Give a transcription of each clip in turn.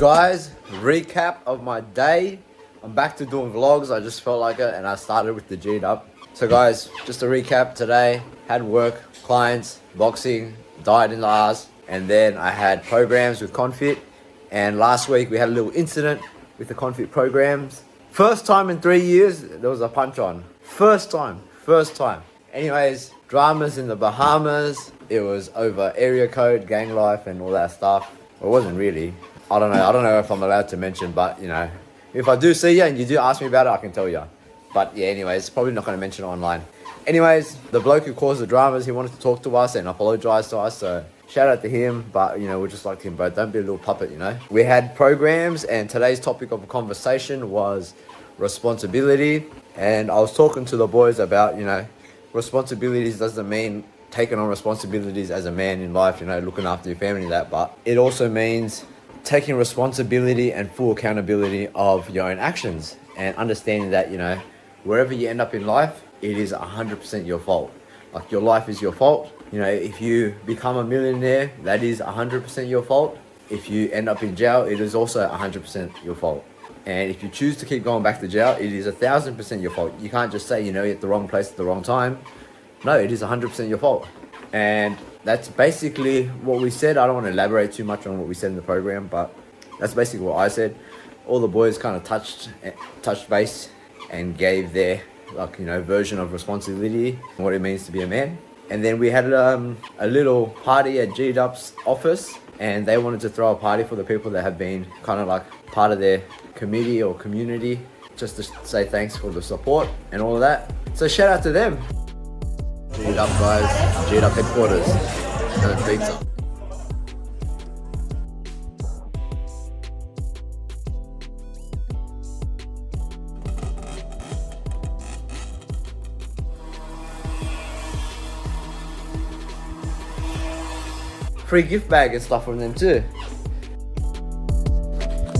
Guys, recap of my day. I'm back to doing vlogs. I just felt like it and I started with the Geedup. So guys, just a recap today. Had work, clients, boxing, died in the ass, and then I had programs with Confit. And last week we had a little incident with the Confit programs. First time in 3 years there was a punch on. First time. Anyways, dramas in the Bahamas. It was over area code, gang life and all that stuff. Well, it wasn't really. I don't know if I'm allowed to mention, but you know, if I do see you and you do ask me about it, I can tell you. But yeah, anyways, probably not going to mention it online. Anyways, the bloke who caused the dramas, he wanted to talk to us and apologize to us, so shout out to him. But you know, we just like him both. Don't be a little puppet, you know. We had programs, and today's topic of a conversation was responsibility. And I was talking to the boys about, you know, responsibilities doesn't mean taking on responsibilities as a man in life, you know, looking after your family, that, but it also means taking responsibility and full accountability of your own actions and understanding that, you know, wherever you end up in life, it is 100% your fault. Like, your life is your fault. You know, if you become a millionaire, that is 100% your fault. If you end up in jail, it is also 100% your fault. And if you choose to keep going back to jail, it is 1,000% your fault. You can't just say, you know, you're at the wrong place at the wrong time. No, it is 100% your fault. And that's basically what we said. I don't want to elaborate too much on what we said in the program, but that's basically what I said. All the boys kind of touched base and gave their, like, you know, version of responsibility and what it means to be a man. And then we had a little party at Geedup's office, and they wanted to throw a party for the people that have been kind of like part of their committee or community, just to say thanks for the support and all of that. So shout out to them. Geedup guys, Geedup headquarters, and pizza. Free gift bag and stuff from them too.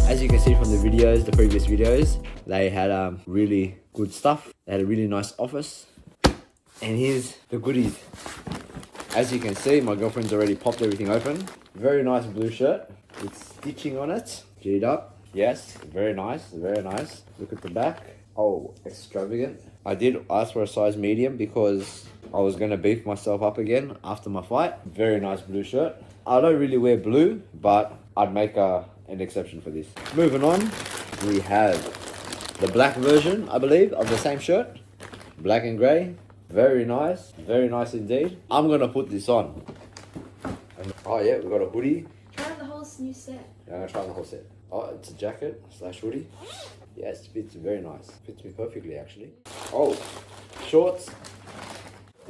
As you can see from the videos, the previous videos, they had really good stuff. They had a really nice office. And here's the goodies. As you can see, my girlfriend's already popped everything open. Very nice blue shirt with stitching on it. Geedup. Yes, very nice, very nice. Look at the back. Oh, extravagant. I did ask for a size medium because I was going to beef myself up again after my fight. Very nice blue shirt. I don't really wear blue, but I'd make an exception for this. Moving on, we have the black version, I believe, of the same shirt. Black and grey. Very nice indeed. I'm gonna put this on. Oh yeah, we got a hoodie. Try the whole new set. Yeah, I'm gonna try the whole set. Oh, it's a jacket / hoodie. Yes, fits very nice. Fits me perfectly actually. Oh, shorts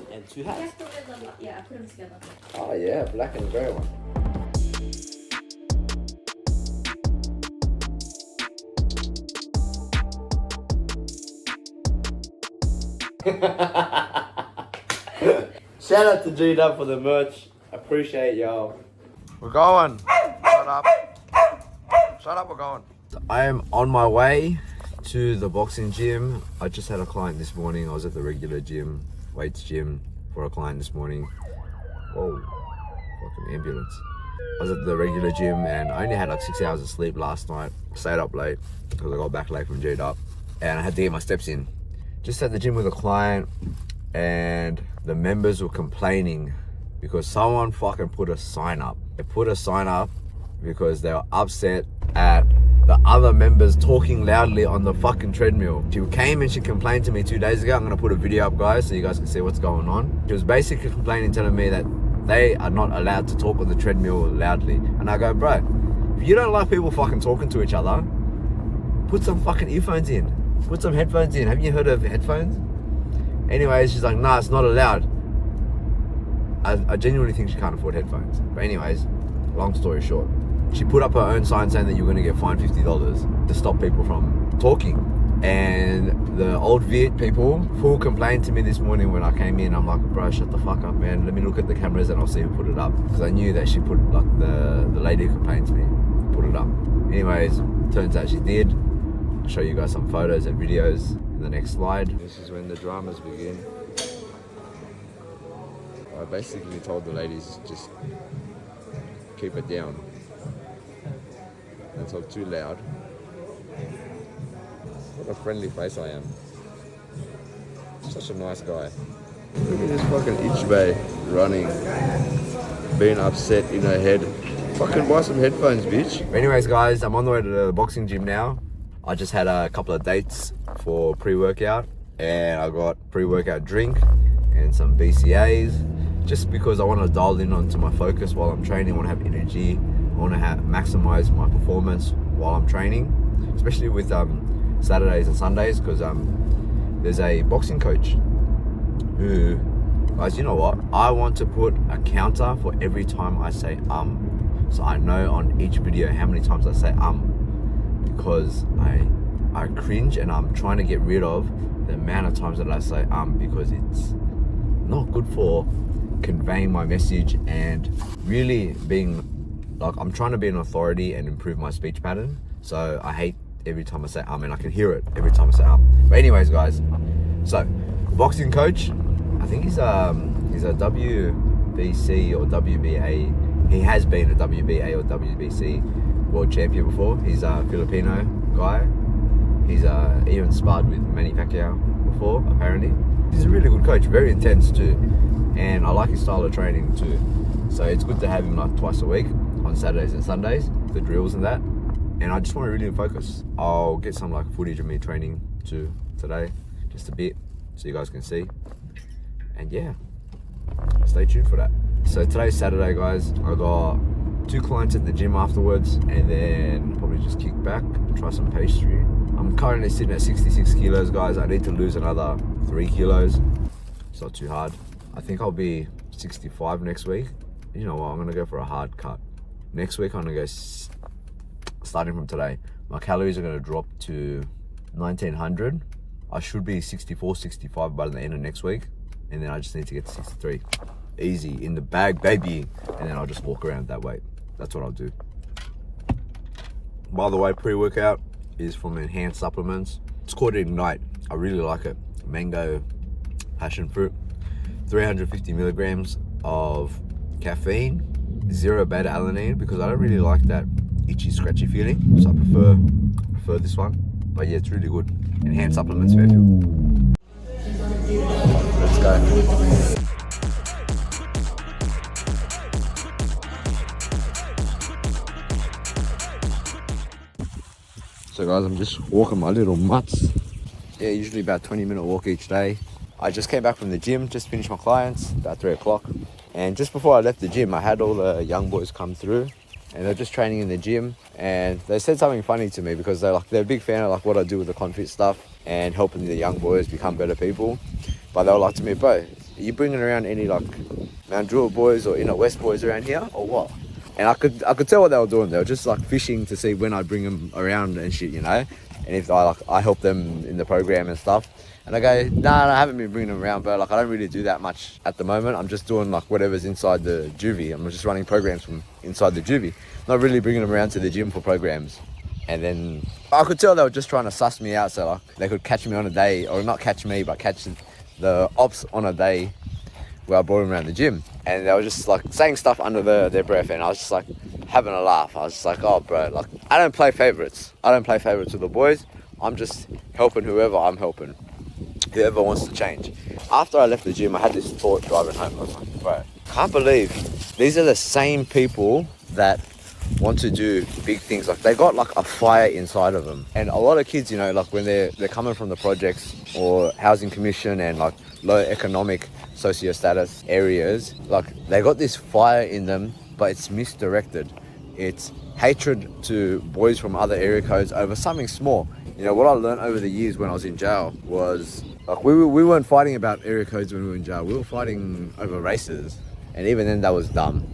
and 2 hats. Yeah, I put them together. Oh yeah, black and grey one. Shout out to Geedup for the merch. Appreciate y'all. We're going. Shut up. Shut up, we're going. I am on my way to the boxing gym. I just had a client this morning. I was at the regular gym, weights gym, for a client this morning. Whoa, fucking ambulance. I was at the regular gym and I only had like 6 hours of sleep last night. Stayed up late because I got back late from Geedup and I had to get my steps in. Just at the gym with a client, and the members were complaining because someone fucking put a sign up. They put a sign up because they were upset at the other members talking loudly on the fucking treadmill. She came and she complained to me 2 days ago. I'm gonna put a video up, guys, so you guys can see what's going on. She was basically complaining, telling me that they are not allowed to talk on the treadmill loudly. And I go, bro, if you don't like people fucking talking to each other, put some fucking earphones in. Put some headphones in. Haven't you heard of headphones? Anyways, she's like, nah, it's not allowed. I genuinely think she can't afford headphones. But anyways, long story short, she put up her own sign saying that you're going to get fined $50 to stop people from talking. And the old Viet people full complained to me this morning when I came in. I'm like, bro, shut the fuck up, man. Let me look at the cameras and I'll see who put it up. Because I knew that she put, like, the lady who complained to me put it up. Anyways, turns out she did. I'll show you guys some photos and videos in the next slide. This is when the dramas begin. I basically told the ladies, just keep it down. Don't talk too loud. What a friendly face I am. Such a nice guy. Look at this fucking Ichibe running. Being upset in her head. Fucking buy some headphones, bitch. But anyways, guys, I'm on the way to the boxing gym now. I just had a couple of dates for pre-workout, and I got pre-workout drink and some BCAAs, just because I want to dial in onto my focus while I'm training. I want to have energy. I want to maximize my performance while I'm training, especially with Saturdays and Sundays, because there's a boxing coach who, guys, you know what? I want to put a counter for every time I say so I know on each video how many times I say because I cringe, and I'm trying to get rid of the amount of times that I say because it's not good for conveying my message and really being like, I'm trying to be an authority and improve my speech pattern. So I hate every time I say and I can hear it every time I say But anyways, guys, so boxing coach, I think he's a WBC or WBA. He has been a WBA or WBC world champion before. He's a Filipino guy. He's even sparred with Manny Pacquiao before, apparently. He's a really good coach, very intense too. And I like his style of training too. So it's good to have him like twice a week on Saturdays and Sundays, the drills and that. And I just want to really focus. I'll get some like footage of me training too today, just a bit, so you guys can see. And yeah, stay tuned for that. So today's Saturday, guys. I got 2 clients at the gym afterwards, and then probably just kick back and try some pastry. I'm currently sitting at 66 kilos, guys. I need to lose another 3 kilos. It's not too hard. I think I'll be 65 next week. You know what? I'm gonna go for a hard cut. Next week, I'm gonna go, starting from today, my calories are gonna drop to 1900. I should be 64, 65 by the end of next week. And then I just need to get to 63. Easy, in the bag, baby. And then I'll just walk around that way. That's what I'll do. By the way, pre-workout is from Enhanced Supplements. It's called Ignite. I really like it. Mango, passion fruit, 350 milligrams of caffeine, 0 beta alanine, because I don't really like that itchy, scratchy feeling. So I prefer this one. But yeah, it's really good. Enhanced Supplements, Fairfield. Let's go. So guys, I'm just walking my little mutts. Yeah, usually about 20-minute walk each day. I just came back from the gym, just finished my clients, about 3 o'clock. And just before I left the gym, I had all the young boys come through, and they're just training in the gym. And they said something funny to me, because they're a big fan of like what I do with the Confit stuff and helping the young boys become better people. But they were like to me, bro, are you bringing around any like Mount Druitt boys or Inner West boys around here or what? And I could tell what they were doing. They were just like fishing to see when I bring them around and shit, you know. And if I help them in the program and stuff. And I go, nah, I haven't been bringing them around, bro. Like, I don't really do that much at the moment. I'm just doing like whatever's inside the juvie. I'm just running programs from inside the juvie. Not really bringing them around to the gym for programs. And then I could tell they were just trying to suss me out, so like they could catch me on a day, or not catch me, but catch the ops on a day where I brought them around the gym. And they were just like saying stuff under their breath, and I was just like having a laugh. I was just like, oh bro, like I don't play favorites. I don't play favorites with the boys. I'm just helping whoever I'm helping. Whoever wants to change. After I left the gym, I had this thought driving home. I was like, bro, can't believe these are the same people that want to do big things. Like they got like a fire inside of them. And a lot of kids, you know, like when they're coming from the projects or housing commission and like low economic socio-status areas, like they got this fire in them, but it's misdirected. It's hatred to boys from other area codes over something small. You know, what I learned over the years when I was in jail was like we weren't fighting about area codes when we were in jail. We were fighting over races, and even then that was dumb.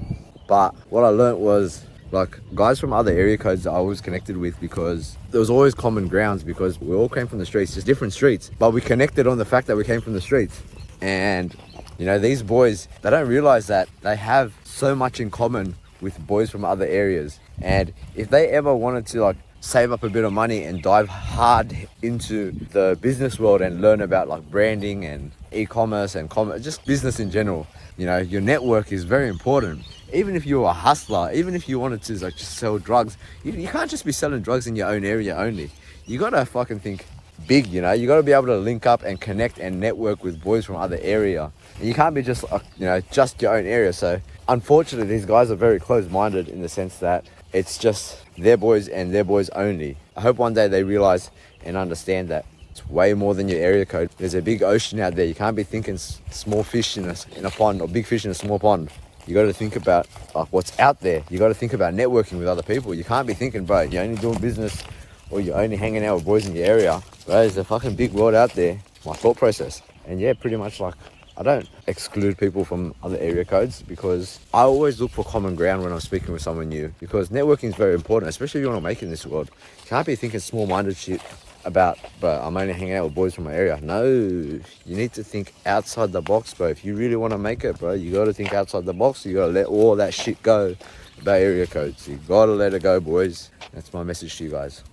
But what I learned was like guys from other area codes that I was connected with, because there was always common grounds, because we all came from the streets, just different streets, but we connected on the fact that we came from the streets. And you know, these boys, they don't realize that they have so much in common with boys from other areas. And if they ever wanted to like save up a bit of money and dive hard into the business world and learn about like branding and e-commerce and just business in general. You know, your network is very important. Even if you're a hustler, even if you wanted to like just sell drugs, you can't just be selling drugs in your own area only. You gotta fucking think big, you know. You gotta be able to link up and connect and network with boys from other area. And you can't be just you know, just your own area. So unfortunately, these guys are very close-minded in the sense that it's just their boys and their boys only. I hope one day they realize and understand that it's way more than your area code. There's a big ocean out there. You can't be thinking small fish in a pond or big fish in a small pond. You got to think about what's out there. You got to think about networking with other people. You can't be thinking, bro, you're only doing business or you're only hanging out with boys in your area. Bro, there's a fucking big world out there. My thought process. And yeah, pretty much like, I don't exclude people from other area codes because I always look for common ground when I'm speaking with someone new, because networking is very important, especially if you want to make it in this world. You can't be thinking small-minded shit about, bro, I'm only hanging out with boys from my area. No, you need to think outside the box, bro. If you really want to make it, bro, you got to think outside the box. You got to let all that shit go about area codes. You got to let it go, boys. That's my message to you guys.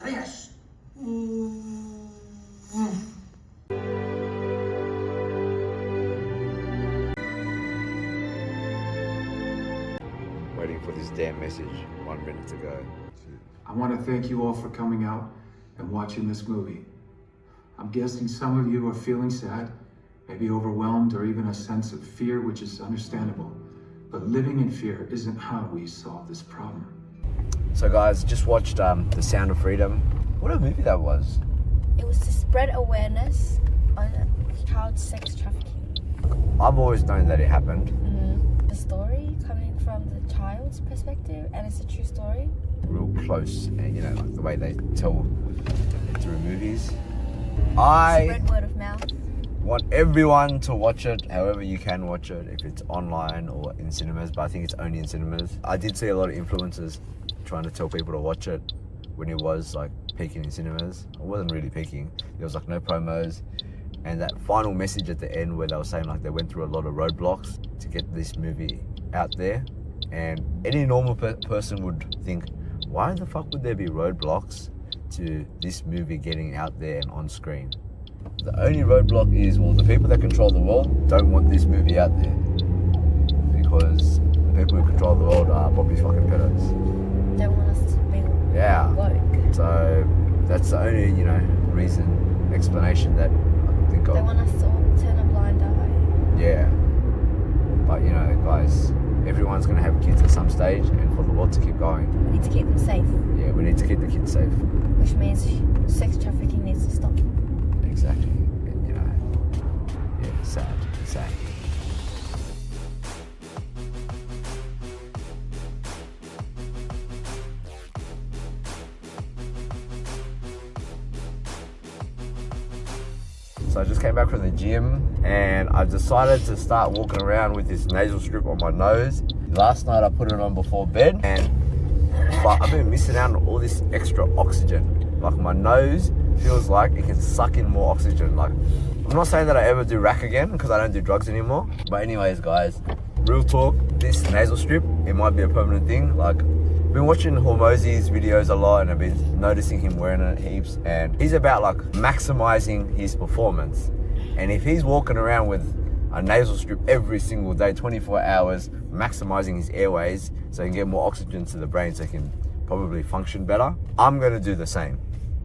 Yes. Waiting for this damn message 1 minute to go. I want to thank you all for coming out and watching this movie. I'm guessing some of you are feeling sad, maybe overwhelmed, or even a sense of fear, which is understandable. But living in fear isn't how we solve this problem. So guys, just watched The Sound of Freedom. What a movie that was. It was to spread awareness on child sex trafficking. I've always known that it happened. The story coming from the child's perspective, and it's a true story. Real close, and you know, like the way they tell through movies. I Spread word of mouth. want everyone to watch it however you can watch it, if it's online or in cinemas, but I think it's only in cinemas. I did see a lot of influencers trying to tell people to watch it when it was like peaking in cinemas. It wasn't really peaking. There was like no promos, and that final message at the end where they were saying like they went through a lot of roadblocks to get this movie out there, and any normal person would think, why the fuck would there be roadblocks to this movie getting out there and on screen? The only roadblock is, well, the people that control the world don't want this movie out there, because the people who control the world are probably fucking pedos. Don't want us to be woke. So that's the only, you know, explanation that I can think of. They want us to all turn a blind eye. Yeah. But, you know, guys, everyone's going to have kids at some stage, and for the world to keep going, We need to keep them safe, yeah, we need to keep the kids safe. which means sex trafficking needs to stop. Exactly. And, you know, yeah, sad. So I just came back from the gym and I decided to start walking around with this nasal strip on my nose. Last night I put it on before bed, but I've been missing out on all this extra oxygen. Like my nose feels like it can suck in more oxygen. Like, I'm not saying that I ever do rack again because I don't do drugs anymore. But anyways, guys, real talk, this nasal strip, it might be a permanent thing. Like, I've been watching Hormozy's videos a lot, and I've been noticing him wearing it heaps, and he's about like maximizing his performance. And if he's walking around with a nasal strip every single day, 24 hours, maximizing his airways so he can get more oxygen to the brain so he can probably function better, I'm gonna do the same.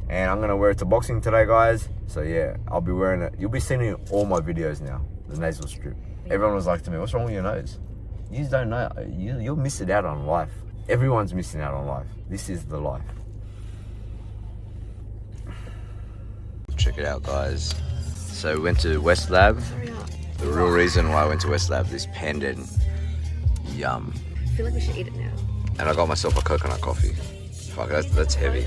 And I'm gonna wear it to boxing today, guys. So yeah, I'll be wearing it. You'll be seeing it in all my videos now, the nasal strip. Everyone was like to me, what's wrong with your nose? You just don't know, you're missing out on life. Everyone's missing out on life. This is the life. Check it out, guys. So we went to West Lab. The real reason why I went to West Lab, this pendant. Yum. I feel like we should eat it now. And I got myself a coconut coffee. Fuck, that's heavy.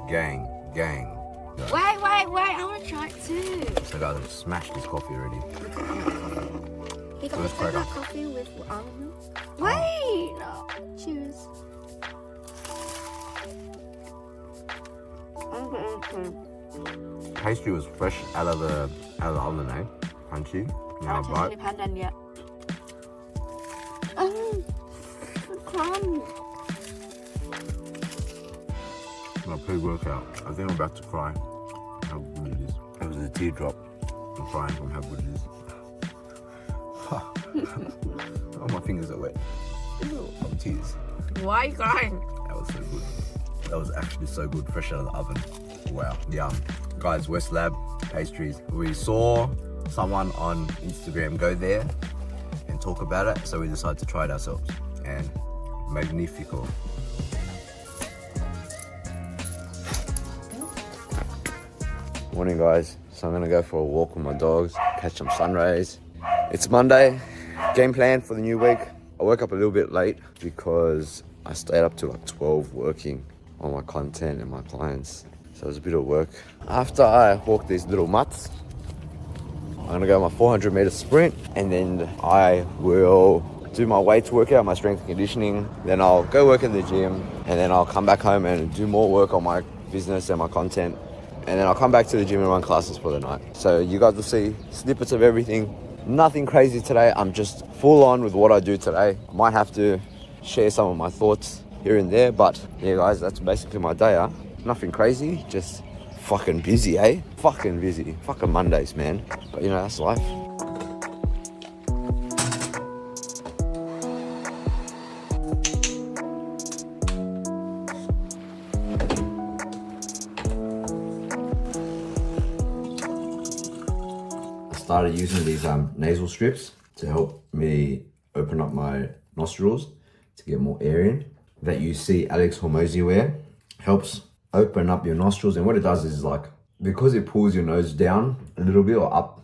Gang. Wait, I want to try it too. So guys, I've smashed this coffee already. He got Let's the crack coconut up. coffee with almond milk. Wait! No. Cheers. Pastry was fresh out of the oven, eh? Crunchy. Now I bite. 10 yet. My pre-workout. I think I'm about to cry. How good it is. It was a teardrop. I'm crying from how good it is. Oh, my fingers are wet. From tears. Why are you crying? That was so good. That was actually so good, fresh out of the oven. Wow, yum. Guys, West Lab pastries. We saw someone on Instagram go there and talk about it, so we decided to try it ourselves. And magnifico. Morning guys, so I'm gonna go for a walk with my dogs, catch some sun rays. It's Monday, game plan for the new week. I woke up a little bit late because I stayed up till like 12 working on my content and my clients. So it was a bit of work. After I walk these little mutts, I'm gonna go my 400 meter sprint, and then I will do my weights workout, my strength and conditioning. Then I'll go work in the gym, and then I'll come back home and do more work on my business and my content. And then I'll come back to the gym and run classes for the night. So you guys will see snippets of everything. Nothing crazy today. I'm just full on with what I do today. I might have to share some of my thoughts here and there, but yeah guys, that's basically my day, huh? Nothing crazy, just fucking busy, eh? Fucking busy. Fucking Mondays, man. But you know, that's life. Started using these nasal strips to help me open up my nostrils to get more air in. That you see Alex Hormozy wear. Helps open up your nostrils, and what it does is like, because it pulls your nose down a little bit or up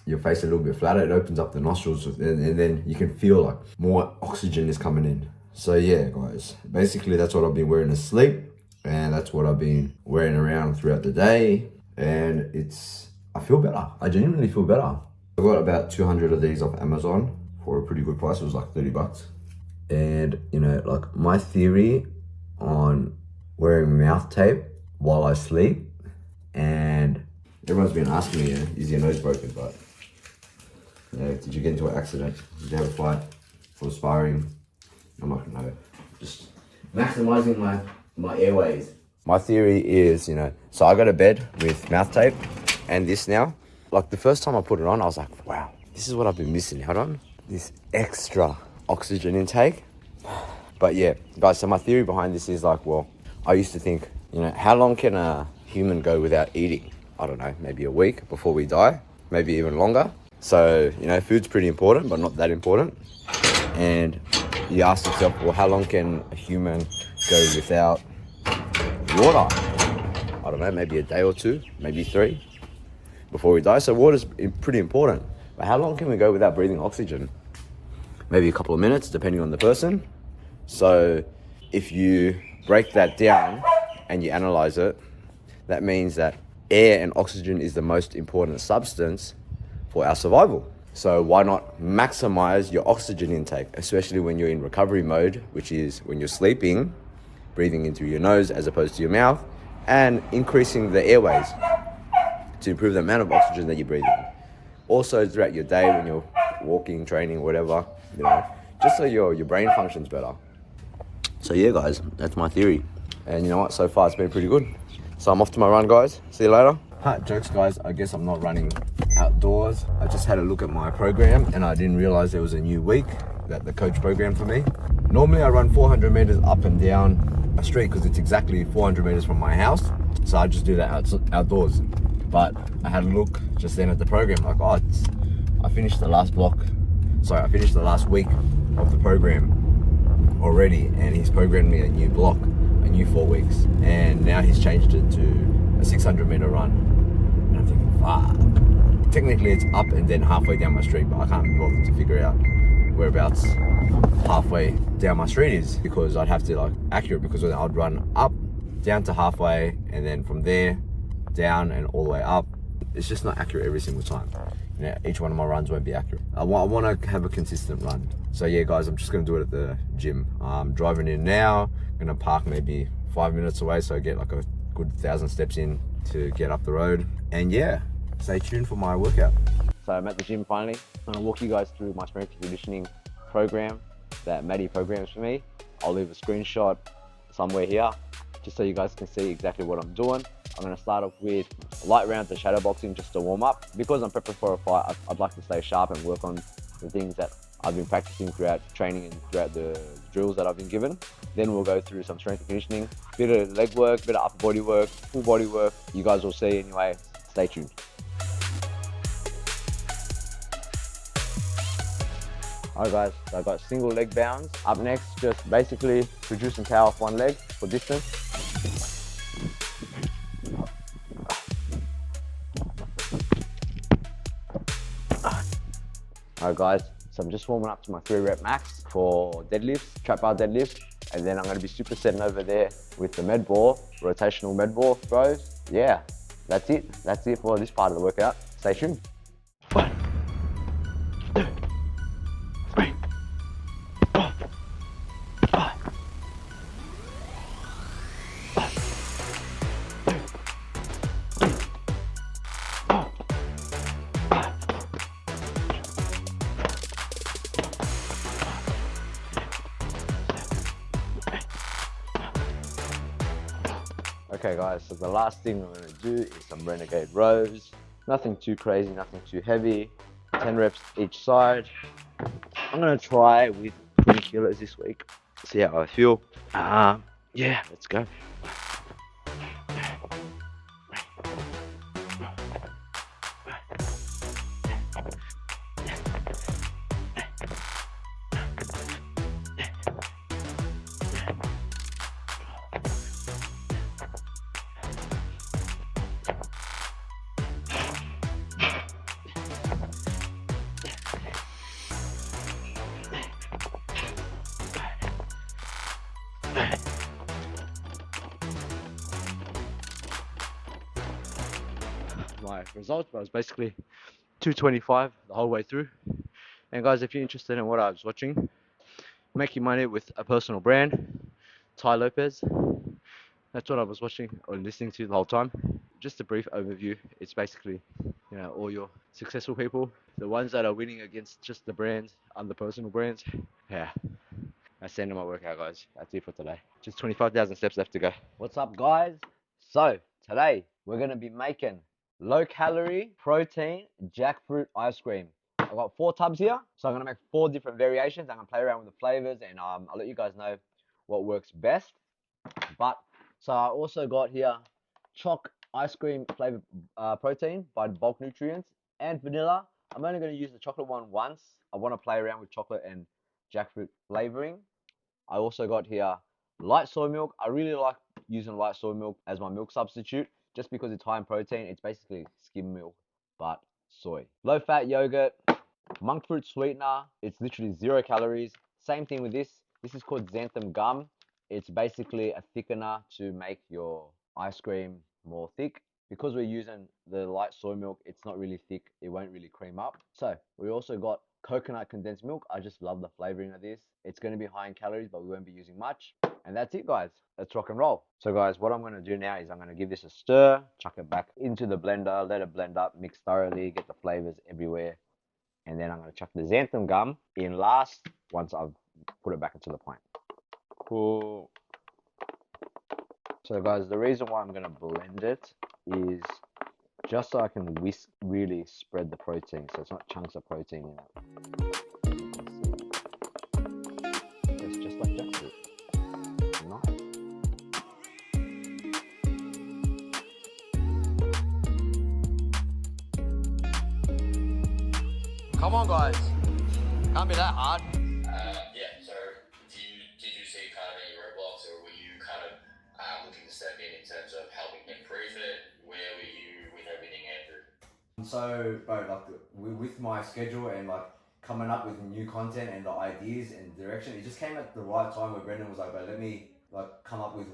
your face a little bit flatter, it opens up the nostrils, and then you can feel like more oxygen is coming in. So yeah guys, basically that's what I've been wearing to sleep, and that's what I've been wearing around throughout the day, and I feel better. I genuinely feel better. I got about 200 of these off Amazon for a pretty good price. It was like 30 bucks. And you know, like my theory on wearing mouth tape while I sleep, and everyone's been asking me, is your nose broken? But yeah, did you get into an accident? Did you have a fight for sparring? I'm not gonna know. Just maximizing my airways. My theory is, you know, so I go to bed with mouth tape and this now. Like the first time I put it on, I was like, wow, this is what I've been missing out on. This extra oxygen intake. But yeah, guys, so my theory behind this is like, well, I used to think, you know, how long can a human go without eating? I don't know, maybe a week before we die, maybe even longer. So, you know, food's pretty important, but not that important. And you ask yourself, well, how long can a human go without water? I don't know, maybe a day or two, maybe 3 before we die. So water's pretty important. But how long can we go without breathing oxygen? Maybe a couple of minutes, depending on the person. So if you break that down and you analyze it, that means that air and oxygen is the most important substance for our survival. So why not maximize your oxygen intake, especially when you're in recovery mode, which is when you're sleeping, breathing in through your nose as opposed to your mouth, and increasing the airways to improve the amount of oxygen that you breathe in. Also throughout your day when you're walking, training, whatever, you know, just so your brain functions better. So yeah guys, that's my theory. And you know what, so far it's been pretty good. So I'm off to my run guys, see you later. Jokes guys, I guess I'm not running outdoors. I just had a look at my program and I didn't realize there was a new week that the coach programmed for me. Normally I run 400 meters up and down a street because it's exactly 400 meters from my house. So I just do that outdoors. But I had a look just then at the program, like, oh, I finished the last week of the program already, and he's programmed me a new block, a new 4 weeks, and now he's changed it to a 600 meter run. And I'm thinking, fuck. Technically it's up and then halfway down my street, but I can't be bothered to figure out whereabouts halfway down my street is, because I'd have to like accurate, because I'd run up, down to halfway, and then from there down and all the way up. It's just not accurate every single time. You know, each one of my runs won't be accurate. I want to have a consistent run. So yeah guys, I'm just going to do it at the gym. I'm driving in now, I'm going to park maybe 5 minutes away so I get like a good 1,000 steps in to get up the road. And yeah, stay tuned for my workout. So I'm at the gym finally. I'm going to walk you guys through my strength and conditioning program that Maddie programs for me. I'll leave a screenshot somewhere here. just so you guys can see exactly what I'm doing. I'm going to start off with light rounds of shadow boxing just to warm up. Because I'm prepping for a fight, I'd like to stay sharp and work on the things that I've been practicing throughout training and throughout the drills that I've been given. Then we'll go through some strength and conditioning, bit of leg work, bit of upper body work, full body work. You guys will see anyway. Stay tuned. Alright guys, so I've got single leg bounds. Up next, just basically producing power off one leg for distance. Alright guys, so I'm just warming up to my 3 rep max for deadlifts, trap bar deadlifts, and then I'm going to be supersetting over there with the med ball, rotational med ball throws. Yeah, that's it. That's it for this part of the workout. Stay tuned. 1, 2, 3, 4, 5. Okay guys, so the last thing I'm going to do is some renegade rows. Nothing too crazy, nothing too heavy. 10 reps each side. I'm going to try with 20 kilos this week. See how I feel. Yeah, let's go. My result was basically 225 the whole way through. And guys, if you're interested in what I was watching, making money with a personal brand, Ty Lopez, that's what I was watching or listening to the whole time. Just a brief overview. It's basically, you know, all your successful people, the ones that are winning against just the brands and the personal brands. Yeah, that's the end of my workout, guys. That's it for today. Just 25,000 steps left to go. What's up, guys? So today we're gonna be making low-calorie protein jackfruit ice cream. I've got 4 tubs here, so I'm gonna make 4 different variations. I'm gonna play around with the flavors, and I'll let you guys know what works best. But so I also got here choc ice cream flavored protein by Bulk Nutrients and vanilla. I'm only going to use the chocolate one once. I want to play around with chocolate and jackfruit flavoring. I also got here light soy milk. I really like using light soy milk as my milk substitute just because it's high in protein. It's basically skim milk but soy. Low fat yogurt, monk fruit sweetener. It's literally 0 calories. Same thing with this. This is called xanthan gum. It's basically a thickener to make your ice cream more thick. Because we're using the light soy milk, it's not really thick. It won't really cream up. So we also got coconut condensed milk. I just love the flavoring of this. It's going to be high in calories, but we won't be using much. And that's it, guys. Let's rock and roll. So guys, what I'm going to do now is I'm going to give this a stir, chuck it back into the blender, let it blend up, mix thoroughly, get the flavors everywhere. And then I'm going to chuck the xanthan gum in last once I've put it back into the pint. Cool. So guys, the reason why I'm going to blend it is just so I can really spread the protein, so it's not chunks of protein in it. It's just like jackfruit. Nice. Come on, guys. Can't be that hard. Yeah, so did you see kind of any roadblocks, or were you kind of looking to step in terms of helping improve it? Where were you with everything, Andrew? So, bro, like with my schedule and like coming up with new content and the ideas and direction, it just came at the right time where Brendan was like, bro, let me like come up with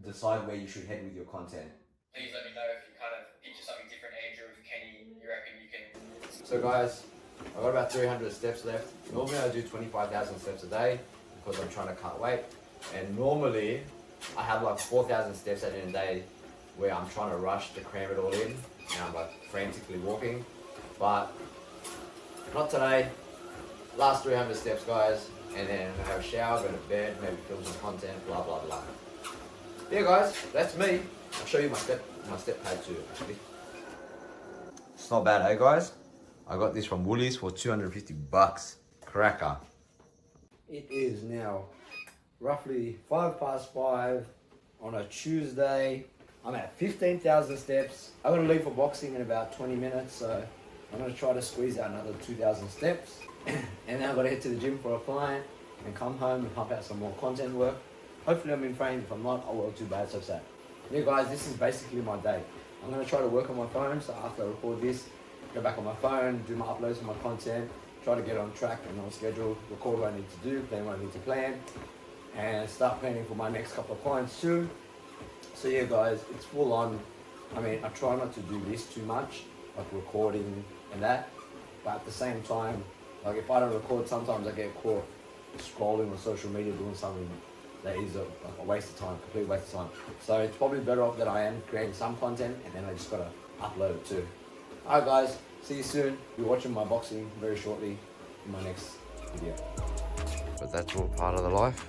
decide where you should head with your content. Please let me know if you kind of into something different, Andrew. If Kenny, you reckon you can? So guys, I've got about 300 steps left. Normally I do 25,000 steps a day because I'm trying to cut weight. And normally I have like 4,000 steps at the end of the day where I'm trying to rush to cram it all in and I'm like frantically walking. But not today. Last 300 steps, guys. And then I have a shower, go to bed, maybe film some content, blah, blah, blah. Yeah, guys, that's me. I'll show you my step pad too, actually. It's not bad, hey guys? I got this from Woolies for 250 bucks. Cracker. It is now roughly 5:05 on a Tuesday. I'm at 15,000 steps. I'm gonna leave for boxing in about 20 minutes, so I'm gonna try to squeeze out another 2,000 steps. And then I've gotta head to the gym for a client and come home and pump out some more content work. Hopefully I'm in frame. If I'm not, I won't too bad, so sad. Yeah guys, this is basically my day. I'm gonna try to work on my phone, so after I record this, go back on my phone, do my uploads of my content, try to get on track and on schedule, record what I need to do, plan what I need to plan, and start planning for my next couple of clients soon. So yeah guys, it's full on. I mean, I try not to do this too much, like recording and that, but at the same time, like if I don't record, sometimes I get caught scrolling on social media doing something that is a waste of time, complete waste of time. So it's probably better off that I am creating some content and then I just gotta upload it too. Alright guys, see you soon. You're watching my boxing very shortly in my next video. But that's all part of the life.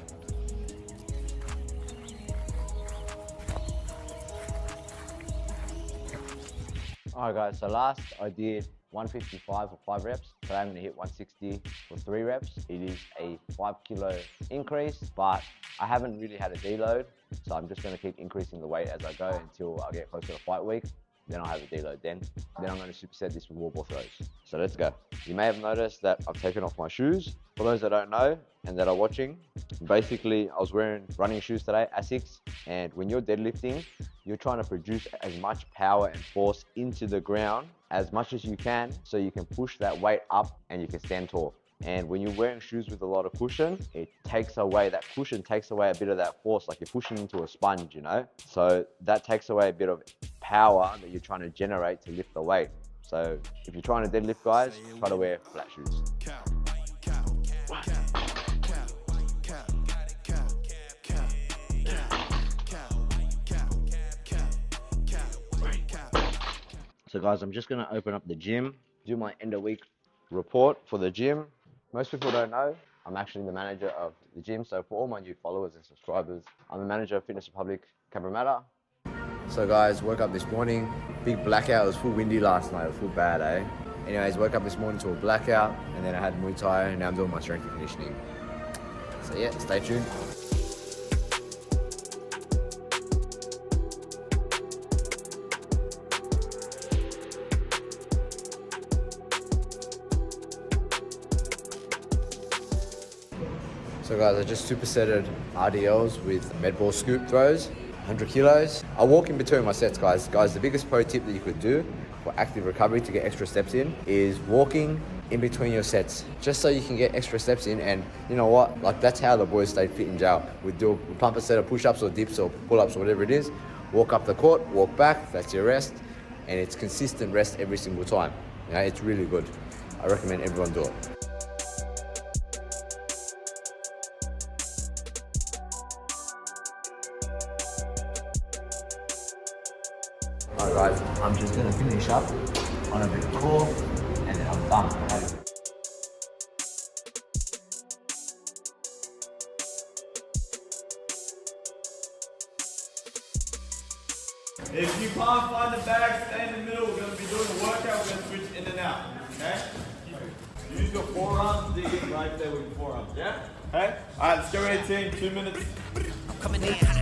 Alright guys, so last I did 155 for 5 reps. Today I'm going to hit 160 for 3 reps. It is a 5 kilo increase, but I haven't really had a deload. So I'm just going to keep increasing the weight as I go until I get closer to fight week. Then I'll have a deload then. Then I'm going to superset this with wall ball throws. So let's go. You may have noticed that I've taken off my shoes. For those that don't know and that are watching, basically I was wearing running shoes today, Asics, and when you're deadlifting, you're trying to produce as much power and force into the ground as much as you can so you can push that weight up and you can stand tall. And when you're wearing shoes with a lot of cushion, it takes away, that cushion takes away a bit of that force, like you're pushing into a sponge, you know? So that takes away a bit of power that you're trying to generate to lift the weight. So if you're trying to deadlift, guys, try to wear flat shoes. So guys, I'm just gonna open up the gym, do my end of week report for the gym. Most people don't know, I'm actually the manager of the gym. So for all my new followers and subscribers, I'm the manager of Fitness Republic Cabramatta. So guys, woke up this morning, big blackout. It was full windy last night, it was full bad, eh? Anyways, woke up this morning to a blackout, and then I had Muay Thai, and now I'm doing my strength and conditioning. So yeah, stay tuned. So guys, I just supersetted RDLs with med ball scoop throws, 100 kilos. I walk in between my sets, guys. Guys, the biggest pro tip that you could do for active recovery to get extra steps in is walking in between your sets, just so you can get extra steps in. And you know what? Like, that's how the boys stay fit in jail. We pump a set of push-ups or dips or pull-ups or whatever it is, walk up the court, walk back, that's your rest. And it's consistent rest every single time. You know, it's really good. I recommend everyone do it. Alright guys, I'm just gonna finish up on a bit of core and then I'm done. If you can't find the bag, stay in the middle. We're going to be doing a workout. We're going to switch in and out. Okay? Use your forearms, dig in right there with your forearms. Yeah? Okay? Alright, let's get ready, team. 2 minutes. I'm coming in hot.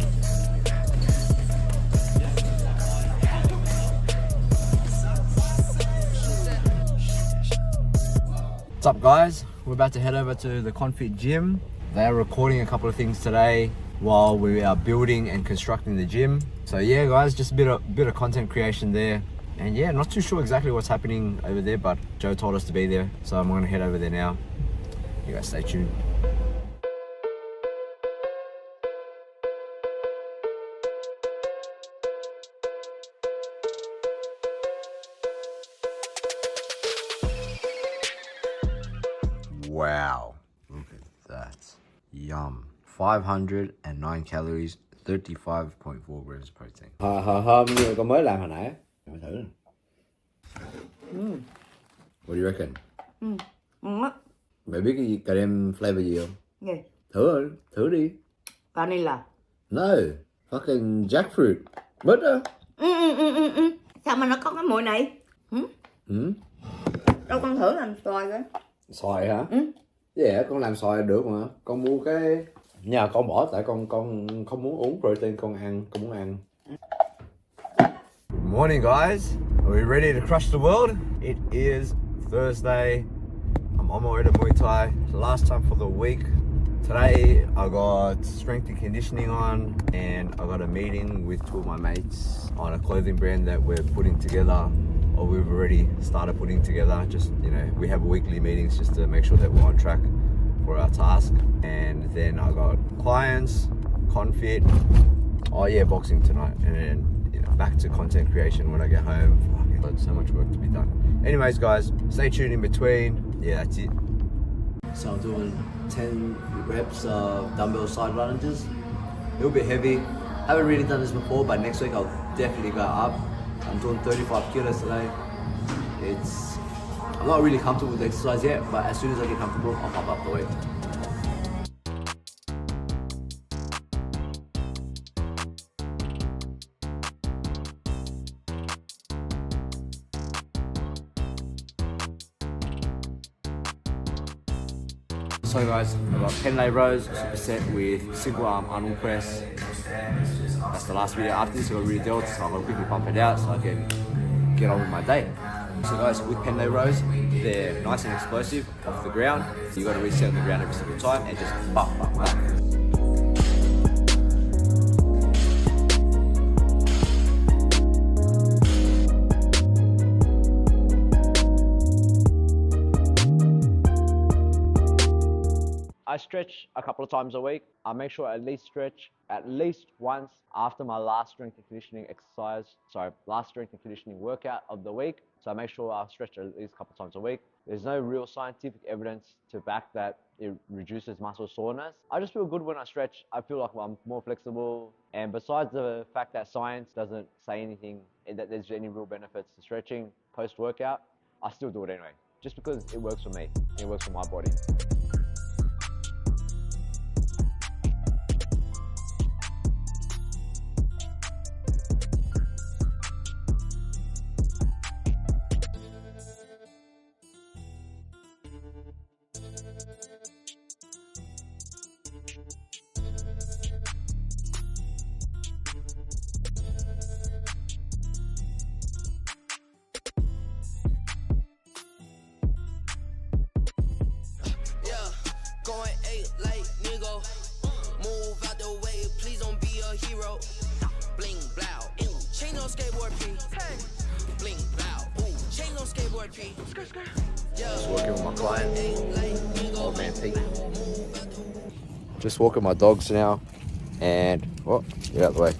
What's up guys? We're about to head over to the Confit gym. They are recording a couple of things today while we are building and constructing the gym. So yeah guys, just a bit of content creation there. And yeah, not too sure exactly what's happening over there, but Joe told us to be there. So I'm gonna head over there now. You guys stay tuned. Wow, look at that. Yum. 509 calories, 35.4 grams of protein. Hôm như con mới làm hồi nãy. Thử nè. What do you reckon? Ngon á. Mày biết cái gì, cà rem flavor gì không? Gì? Thử đi. Vanilla. No, Fucking jackfruit. What the? Sao mà nó có cái mùi này? Đâu con thử làm xoài coi. Xoài hả? Yeah, con làm xoài được mà. Con mua cái nhà con bỏ tại con không muốn uống protein, con muốn ăn. Good morning guys. Are we ready to crush the world? It is Thursday. I'm on my way to Muay Thai. Last time for the week. Today I got strength and conditioning on, and I got a meeting with two of my mates on a clothing brand that we're putting together, or we've already started putting together. Just, you know, we have weekly meetings just to make sure that we're on track for our task. And then I got clients, Confit, oh yeah, boxing tonight, and then, you know, back to content creation when I get home. Fucking got so much work to be done. Anyways guys, stay tuned in between. Yeah, that's it. So I'm doing 10 reps of dumbbell side lunges. A little bit heavy. Haven't really done this before, but next week I'll definitely go up. I'm doing 35 kilos today. I'm not really comfortable with the exercise yet, but as soon as I get comfortable, I'll pump up the weight. So guys, I've got pen rows, superset with single arm Arnold press. That's the last video. After this I got really dealt, so I'm gonna quickly pump it out so I can get on with my day. So guys, with pen rows, they're nice and explosive off the ground. You got to reset on the ground every single time and just bump. I stretch a couple of times a week. I make sure I at least stretch at least once after my last strength and conditioning workout of the week. So I make sure I stretch at least a couple of times a week. There's no real scientific evidence to back that it reduces muscle soreness. I just feel good when I stretch. I feel like I'm more flexible. And besides the fact that science doesn't say anything that there's any real benefits to stretching post-workout, I still do it anyway, just because it works for me. It works for my body. Going 8 like nigga. Move out the way, please don't be a hero. Bling blow, ooh, chain on skateboard P. Bling blow, ooh, chain on skateboard P. Just working with my client, old man Pete. Just walking my dogs now, and get out of the way.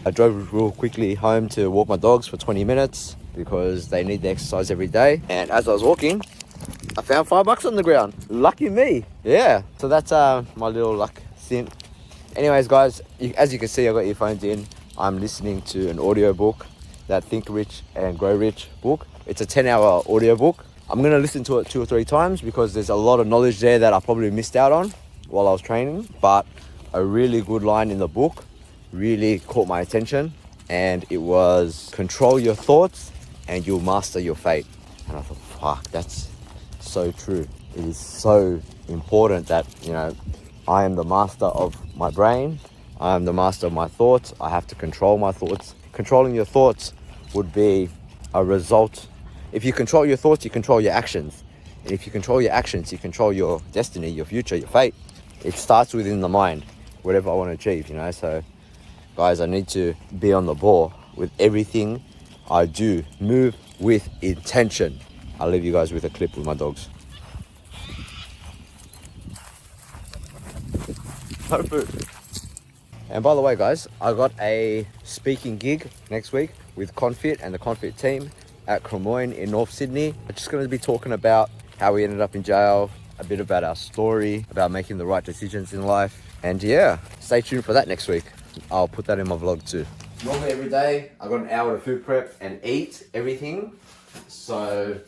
I drove real quickly home to walk my dogs for 20 minutes because they need the exercise every day. And as I was walking, I found $5 on the ground. Lucky me. Yeah. So that's my little luck thing. Anyways, guys, as you can see, I got earphones in. I'm listening to an audiobook, that Think Rich and Grow Rich book. It's a 10-hour audiobook. I'm going to listen to it 2 or 3 times because there's a lot of knowledge there that I probably missed out on while I was training. But a really good line in the book really caught my attention. And it was, control your thoughts and you'll master your fate. And I thought, fuck, that's so true. It is so important that, you know, I am the master of my brain. I am the master of my thoughts. I have to control my thoughts. Controlling your thoughts would be a result. If you control your thoughts, you control your actions. And if you control your actions, you control your destiny, your future, your fate. It starts within the mind, whatever I want to achieve, you know. So guys, I need to be on the ball with everything I do. Move with intention. I'll leave you guys with a clip with my dogs. No food. And by the way, guys, I got a speaking gig next week with Confit and the Confit team at Cremorne in North Sydney. I'm just going to be talking about how we ended up in jail, a bit about our story, about making the right decisions in life. And yeah, stay tuned for that next week. I'll put that in my vlog too. Normally every day, I got an hour to food prep and eat everything. So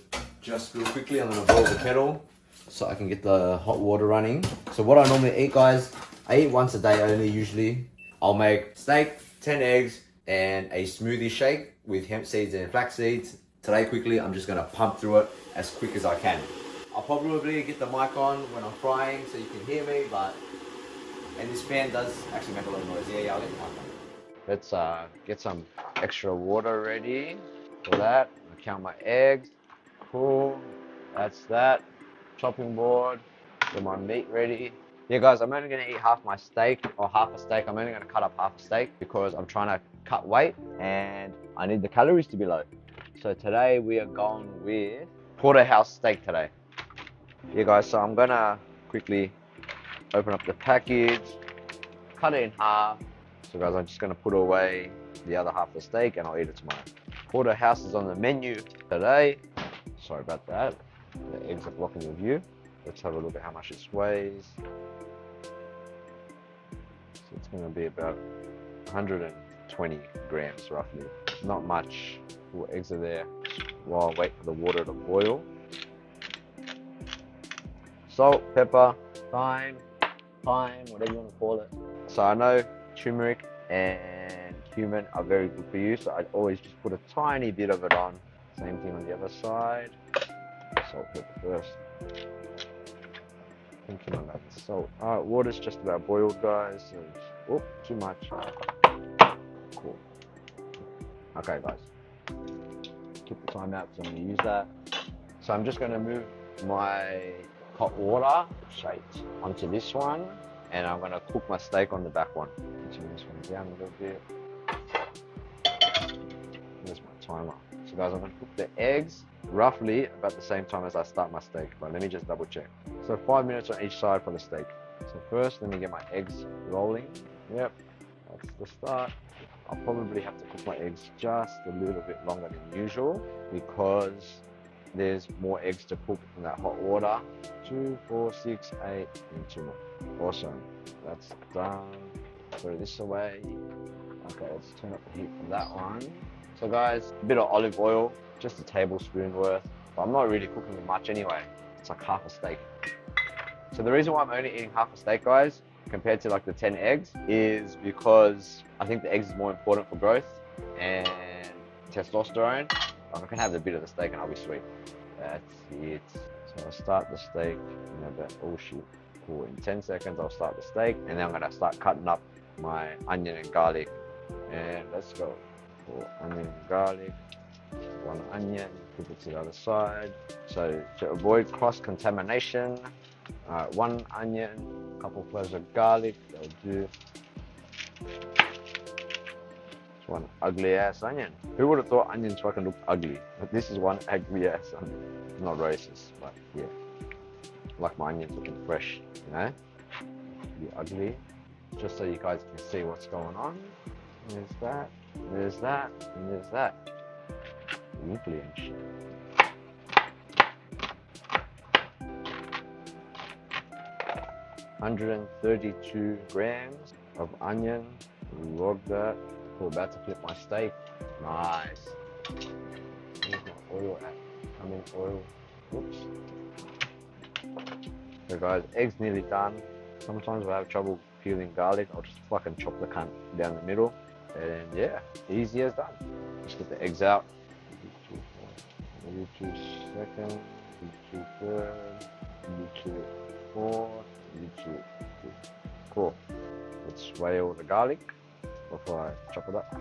just real quickly, I'm gonna boil the kettle so I can get the hot water running. So what I normally eat, guys, I eat once a day only usually. I'll make steak, 10 eggs, and a smoothie shake with hemp seeds and flax seeds. Today, quickly, I'm just gonna pump through it as quick as I can. I'll probably get the mic on when I'm frying so you can hear me, and this fan does actually make a lot of noise. Yeah, I'll get the mic on. Let's get some extra water ready for that. I'll count my eggs. Cool. That's that. Chopping board. Get my meat ready. Yeah, guys, I'm only gonna eat half my steak, or half a steak. I'm only gonna cut up half a steak because I'm trying to cut weight and I need the calories to be low. So today we are going with porterhouse steak today. Yeah, guys, so I'm gonna quickly open up the package, cut it in half. So guys, I'm just gonna put away the other half of the steak and I'll eat it tomorrow. Porterhouse is on the menu today. Sorry about that. The eggs are blocking your view. Let's have a look at how much it weighs. So it's going to be about 120 grams roughly. Not much. Four eggs are there while I wait for the water to boil. Salt, pepper, thyme, whatever you want to call it. So I know turmeric and cumin are very good for you, so I'd always just put a tiny bit of it on. Same thing on the other side. Salt, pepper first. Thinking about the salt. Alright, water's just about boiled, guys. So, oh, too much. Cool. Okay, guys. Keep the time out because I'm going to use that. So I'm just going to move my hot water straight onto this one, and I'm going to cook my steak on the back one. Turn this one down a little bit. There's my timer. So guys, I'm going to cook the eggs roughly about the same time as I start my steak, but let me just double check. So 5 minutes on each side for the steak. So first, let me get my eggs rolling. Yep, that's the start. I'll probably have to cook my eggs just a little bit longer than usual because there's more eggs to cook in that hot water. 2, 4, 6, 8, and 2 more. Awesome, that's done. Throw this away. Okay, let's turn up the heat for that one. So guys, a bit of olive oil, just a tablespoon worth. But I'm not really cooking it much anyway. It's like half a steak. So the reason why I'm only eating half a steak, guys, compared to like the 10 eggs, is because I think the eggs is more important for growth and testosterone. I can have a bit of the steak and I'll be sweet. That's it. So I'll start the steak in about, oh shit, cool. In 10 seconds, I'll start the steak and then I'm gonna start cutting up my onion and garlic. And let's go. Cool. Onion and garlic. One onion, put it to the other side. So to avoid cross-contamination, one onion, a couple cloves of garlic, that'll do. It's one ugly ass onion. Who would have thought onions fucking look ugly? But this is one ugly ass onion. Not racist, but yeah. Like my onions looking fresh, you know? Be ugly. Just so you guys can see what's going on. There's that, there's that, and there's that. Ugly and shit. $132 grams of onion. Log that. We're about to flip my steak. Nice. Where's my oil at? I'm in oil. Whoops. So guys, eggs nearly done. Sometimes I have trouble peeling garlic. I'll just fucking chop the cunt down the middle. And yeah, easy as done. Just get the eggs out. 2 seconds, 2 thirds, 2 4, 2. Cool. Let's weigh all the garlic before I chop it up.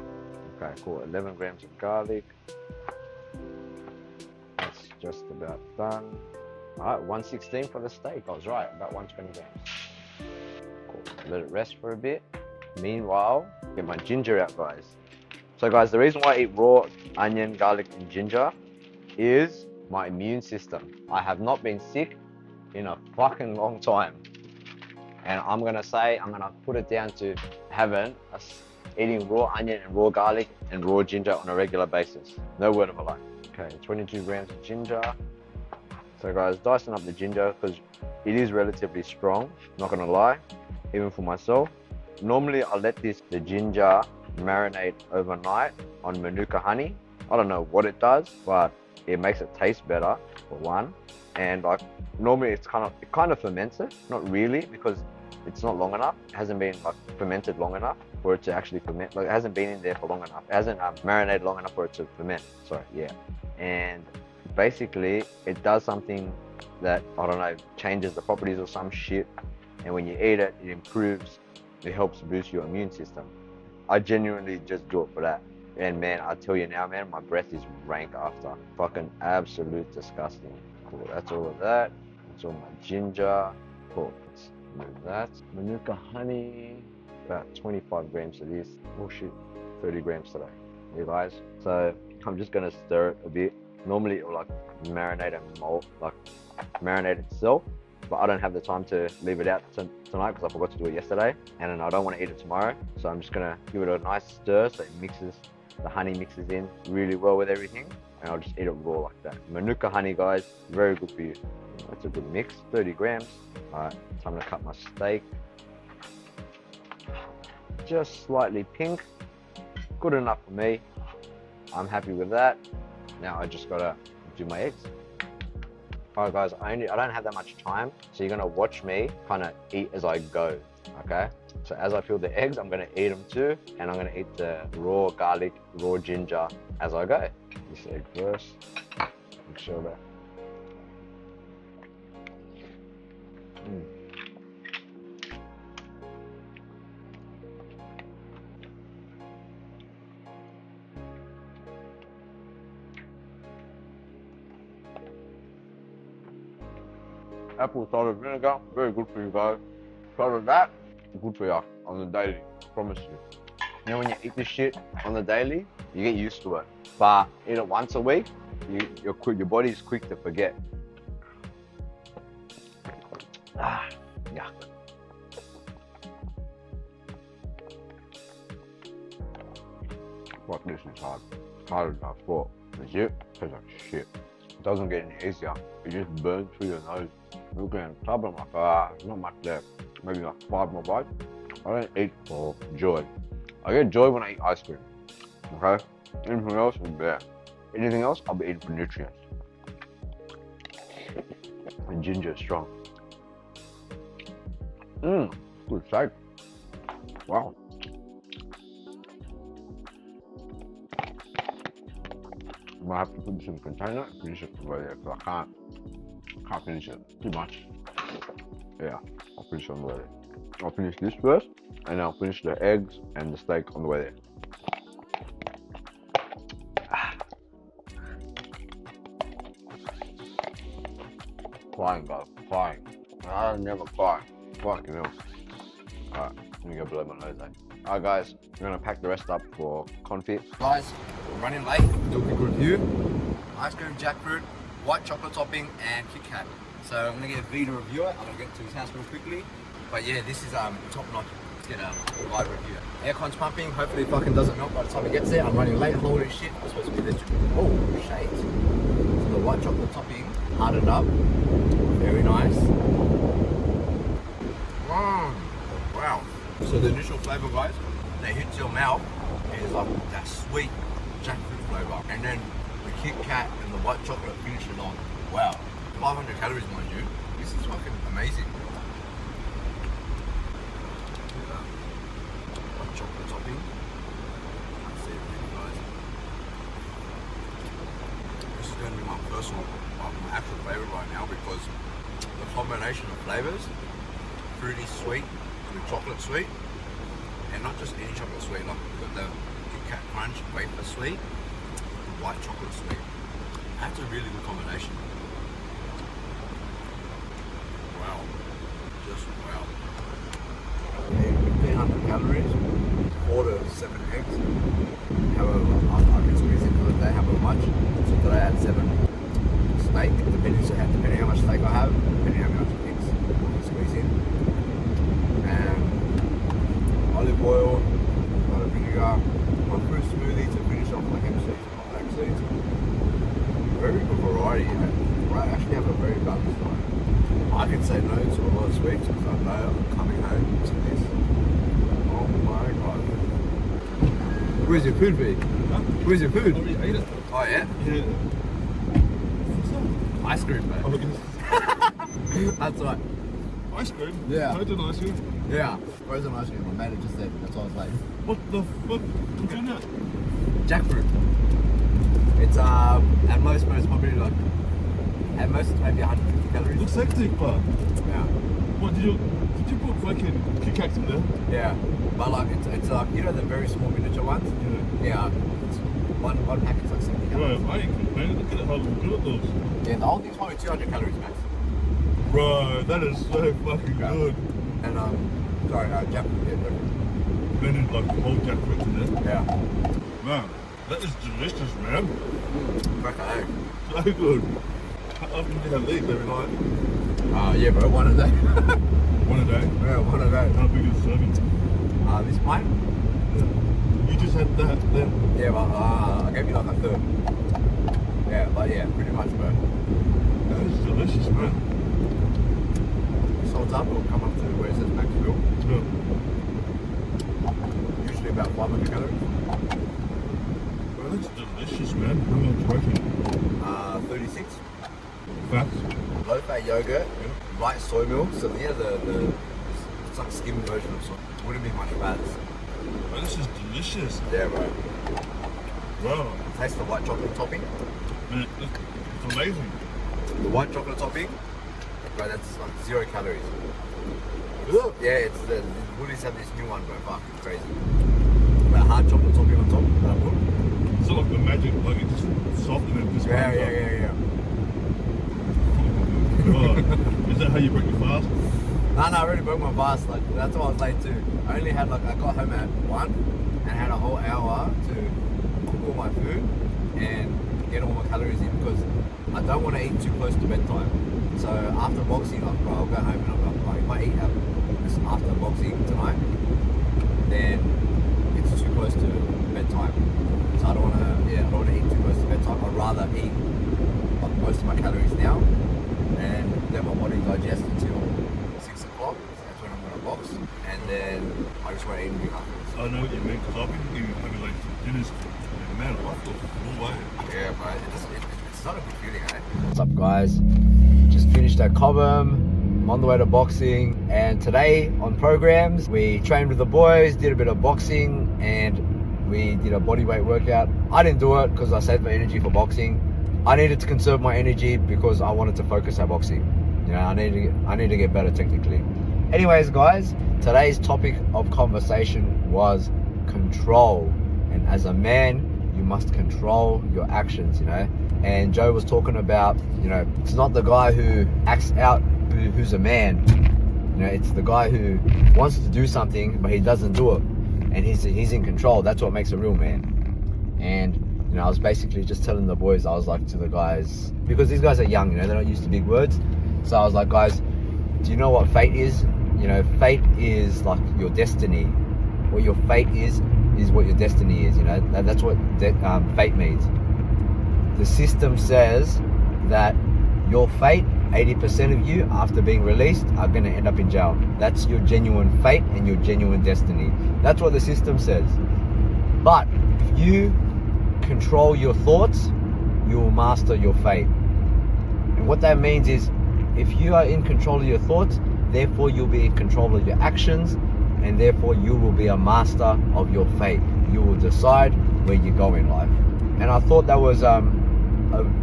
Okay, cool. 11 grams of garlic. That's just about done. Alright, 116 for the steak. I was right, about 120 grams. Cool. Let it rest for a bit. Meanwhile, get my ginger out, guys. So guys, the reason why I eat raw onion, garlic, and ginger is my immune system. I have not been sick in a fucking long time. And I'm gonna put it down to eating raw onion and raw garlic and raw ginger on a regular basis. No word of a lie. Okay, 22 grams of ginger. So guys, dicing up the ginger because it is relatively strong, not gonna lie, even for myself. Normally I let the ginger marinate overnight on Manuka honey. I don't know what it does, but it makes it taste better for one. And like normally it kind of ferments it, not really because it's not long enough. It hasn't been like fermented long enough. for it to actually ferment. Like, it hasn't been in there for long enough. It hasn't marinated long enough for it to ferment. Sorry, yeah. And basically, it does something that, I don't know, changes the properties of some shit. And when you eat it, it improves. It helps boost your immune system. I genuinely just do it for that. And man, I tell you now, man, my breath is rank after. Fucking absolute disgusting. Cool, that's all of that. That's all my ginger. Cool, let's move that. Manuka honey, about 25 grams of this. Oh shit, 30 grams today. Yeah, guys. So I'm just gonna stir it a bit. Normally it'll like marinate and mold, like marinate itself. But I don't have the time to leave it out tonight because I forgot to do it yesterday. And I don't want to eat it tomorrow. So I'm just gonna give it a nice stir so it mixes, the honey mixes in really well with everything. And I'll just eat it raw like that. Manuka honey, guys, very good for you. That's a good mix, 30 grams. All right, time to cut my steak. Just slightly pink, good enough for me. I'm happy with that. Now I just gotta do my eggs. Alright guys, I don't have that much time, so you're gonna watch me kind of eat as I go, okay? So as I peel the eggs, I'm gonna eat them too, and I'm gonna eat the raw garlic, raw ginger as I go. This egg first, make sure that. Apple cider vinegar, very good for you guys. Cider that, good for you on the daily, promise you. You know when you eat this shit on the daily, you get used to it. But eat it once a week, your body's quick to forget. Ah, yuck. Fuck, this is hard. Harder than I thought. Legit, tastes like shit. It doesn't get any easier. It just burns through your nose. Looking at the top, I'm like, not much left. Maybe like 5 more bites. I don't eat for joy. I get joy when I eat ice cream. Okay? Anything else is bad. Anything else, I'll be eating for nutrients. And ginger is strong. Good steak. Wow. I might have to put this in a container and finish it right there because I can't finish it too much. Yeah, I'll finish it on the way there. I'll finish this first and then I'll finish the eggs and the steak on the way there. Crying, guys, crying. I never cry. Fucking hell. Alright, let me go blow my nose out. Alright guys, we're gonna pack the rest up for Confit. Guys, we're running late. Do a quick review. Ice cream, jackfruit, white chocolate topping, and Kit Kat. So I'm gonna get V to review it. I'm gonna get to his house real quickly. But yeah, this is top notch. Let's get a live review. Aircon's pumping. Hopefully it fucking doesn't melt by the time it gets there. I'm running late. Holy shit. I'm supposed to be this. Oh, shades. So the white chocolate topping, hardened up. Very nice. Wow. So the initial flavor, guys, that hits your mouth is like that sweet jackfruit flavor. And then the Kit Kat and the white chocolate finish it on. Wow. 500 calories, mind you. This is fucking amazing. White chocolate topping. Can't see it really, guys. This is going to be my personal, my actual favorite right now because the combination of flavors, fruity sweet with chocolate sweet, and not just any chocolate sweet, like we've got the Kit Kat Crunch wafer sweet, the white chocolate sweet. That's a really good combination. Wow. Just wow. 1,500 calories, 4 to 7 eggs. However, I can squeeze into the day however much. So today I had 7. Steak, depending how much steak I have, depending how much eggs I can squeeze in. And olive oil, a lot of vinegar, my fruit smoothie to finish off my hemp seeds and my flax seeds. Very good variety. I actually have a very balanced diet. I can say no to a lot of sweets because I know I'm coming home to this. Oh my god. Where's your food, B? Huh? Where's your food? Oh yeah? Yeah. Ice cream, mate. That's right. Ice cream? Yeah. I did ice cream. Yeah, frozen ice cream. I made it just then. That's why I was late. What the fuck? What's in that? Jackfruit. It's at most it's probably like at most it's maybe 150 calories. Looks hectic, but Yeah. what did you put fucking Kit Kats in there? Yeah. But like it's like you know the very small miniature ones? Yeah. Yeah. It's one packet's like 70 Bro, calories. I ain't complaining. Look at how good at those. Yeah, the whole thing's probably 200 calories max. Bro, that is so fucking Yeah. good. And sorry, jackfruit. Yeah, jackfruit. Blended like the whole jackfruit in there. Yeah. Man, that is delicious, man. Crack an egg. So good. How often do you have these every night? Yeah, bro, one a day. One a day. Yeah, one a day. How big is a serving? This pint? Yeah. You just had that then? Yeah, but I gave you like a third. Yeah, but yeah, pretty much, bro. That is delicious, man. Salts up, it'll come up to where it says max fuel. Yeah. Usually about 500 calories. Bro, that's delicious, man. How much protein? 36. Fats? Low fat yogurt, light soy milk. So yeah, the it's like skimmed version of soy. Wouldn't be much fats. Bro, this is delicious. Yeah, bro. Bro, Taste the white chocolate topping. man, it's amazing. The white chocolate topping, bro, that's like 0 calories. Yeah. Yeah, it's the Woolies have this new one, bro. Fuck, it's crazy. The hard chocolate topping on top. That I put. It's not like the magic, like it just softened it. Just Yeah. Oh, is that how you break your fast? No, I already broke my fast. Like that's why I was late too. I only had I got home at 1 and had a whole hour to cook all my food and get all my calories in because I don't want to eat too close to bedtime. So after boxing, like, bro, I'll go home and I'll go, if I eat this after boxing tonight, then it's too close to bedtime. So I don't want to eat too close to bedtime. I'd rather eat like most of my calories now and let my body digest until 6 o'clock. That's when I'm going to box, and then I just want to eat anything afterwards. I know what you mean, because I've been eating having like dinners, and man, I feel full way. Yeah, but it's not a good feeling, eh? What's up, guys? Just finished at Cobham. I'm on the way to boxing, and today on programs we trained with the boys, did a bit of boxing, and we did a bodyweight workout. I didn't do it because I saved my energy for boxing. I needed to conserve my energy because I wanted to focus at boxing. You know, I need to get better technically. Anyways, guys, today's topic of conversation was control. And as a man, you must control your actions, you know. And Joe was talking about, you know, it's not the guy who acts out who's a man. You know, it's the guy who wants to do something, but he doesn't do it. And he's in control. That's what makes a real man. And you know, I was basically just telling the boys, I was like to the guys, because these guys are young, you know, they're not used to big words. So I was like, guys, do you know what fate is? You know, fate is like your destiny. What your fate is what your destiny is, you know. That's what fate means. The system says that your fate, 80% of you after being released are going to end up in jail. That's your genuine fate and your genuine destiny. That's what the system says. But if you control your thoughts, you will master your fate. And what that means is, if you are in control of your thoughts, therefore you'll be in control of your actions, and therefore you will be a master of your fate. You will decide where you go in life. And I thought that was a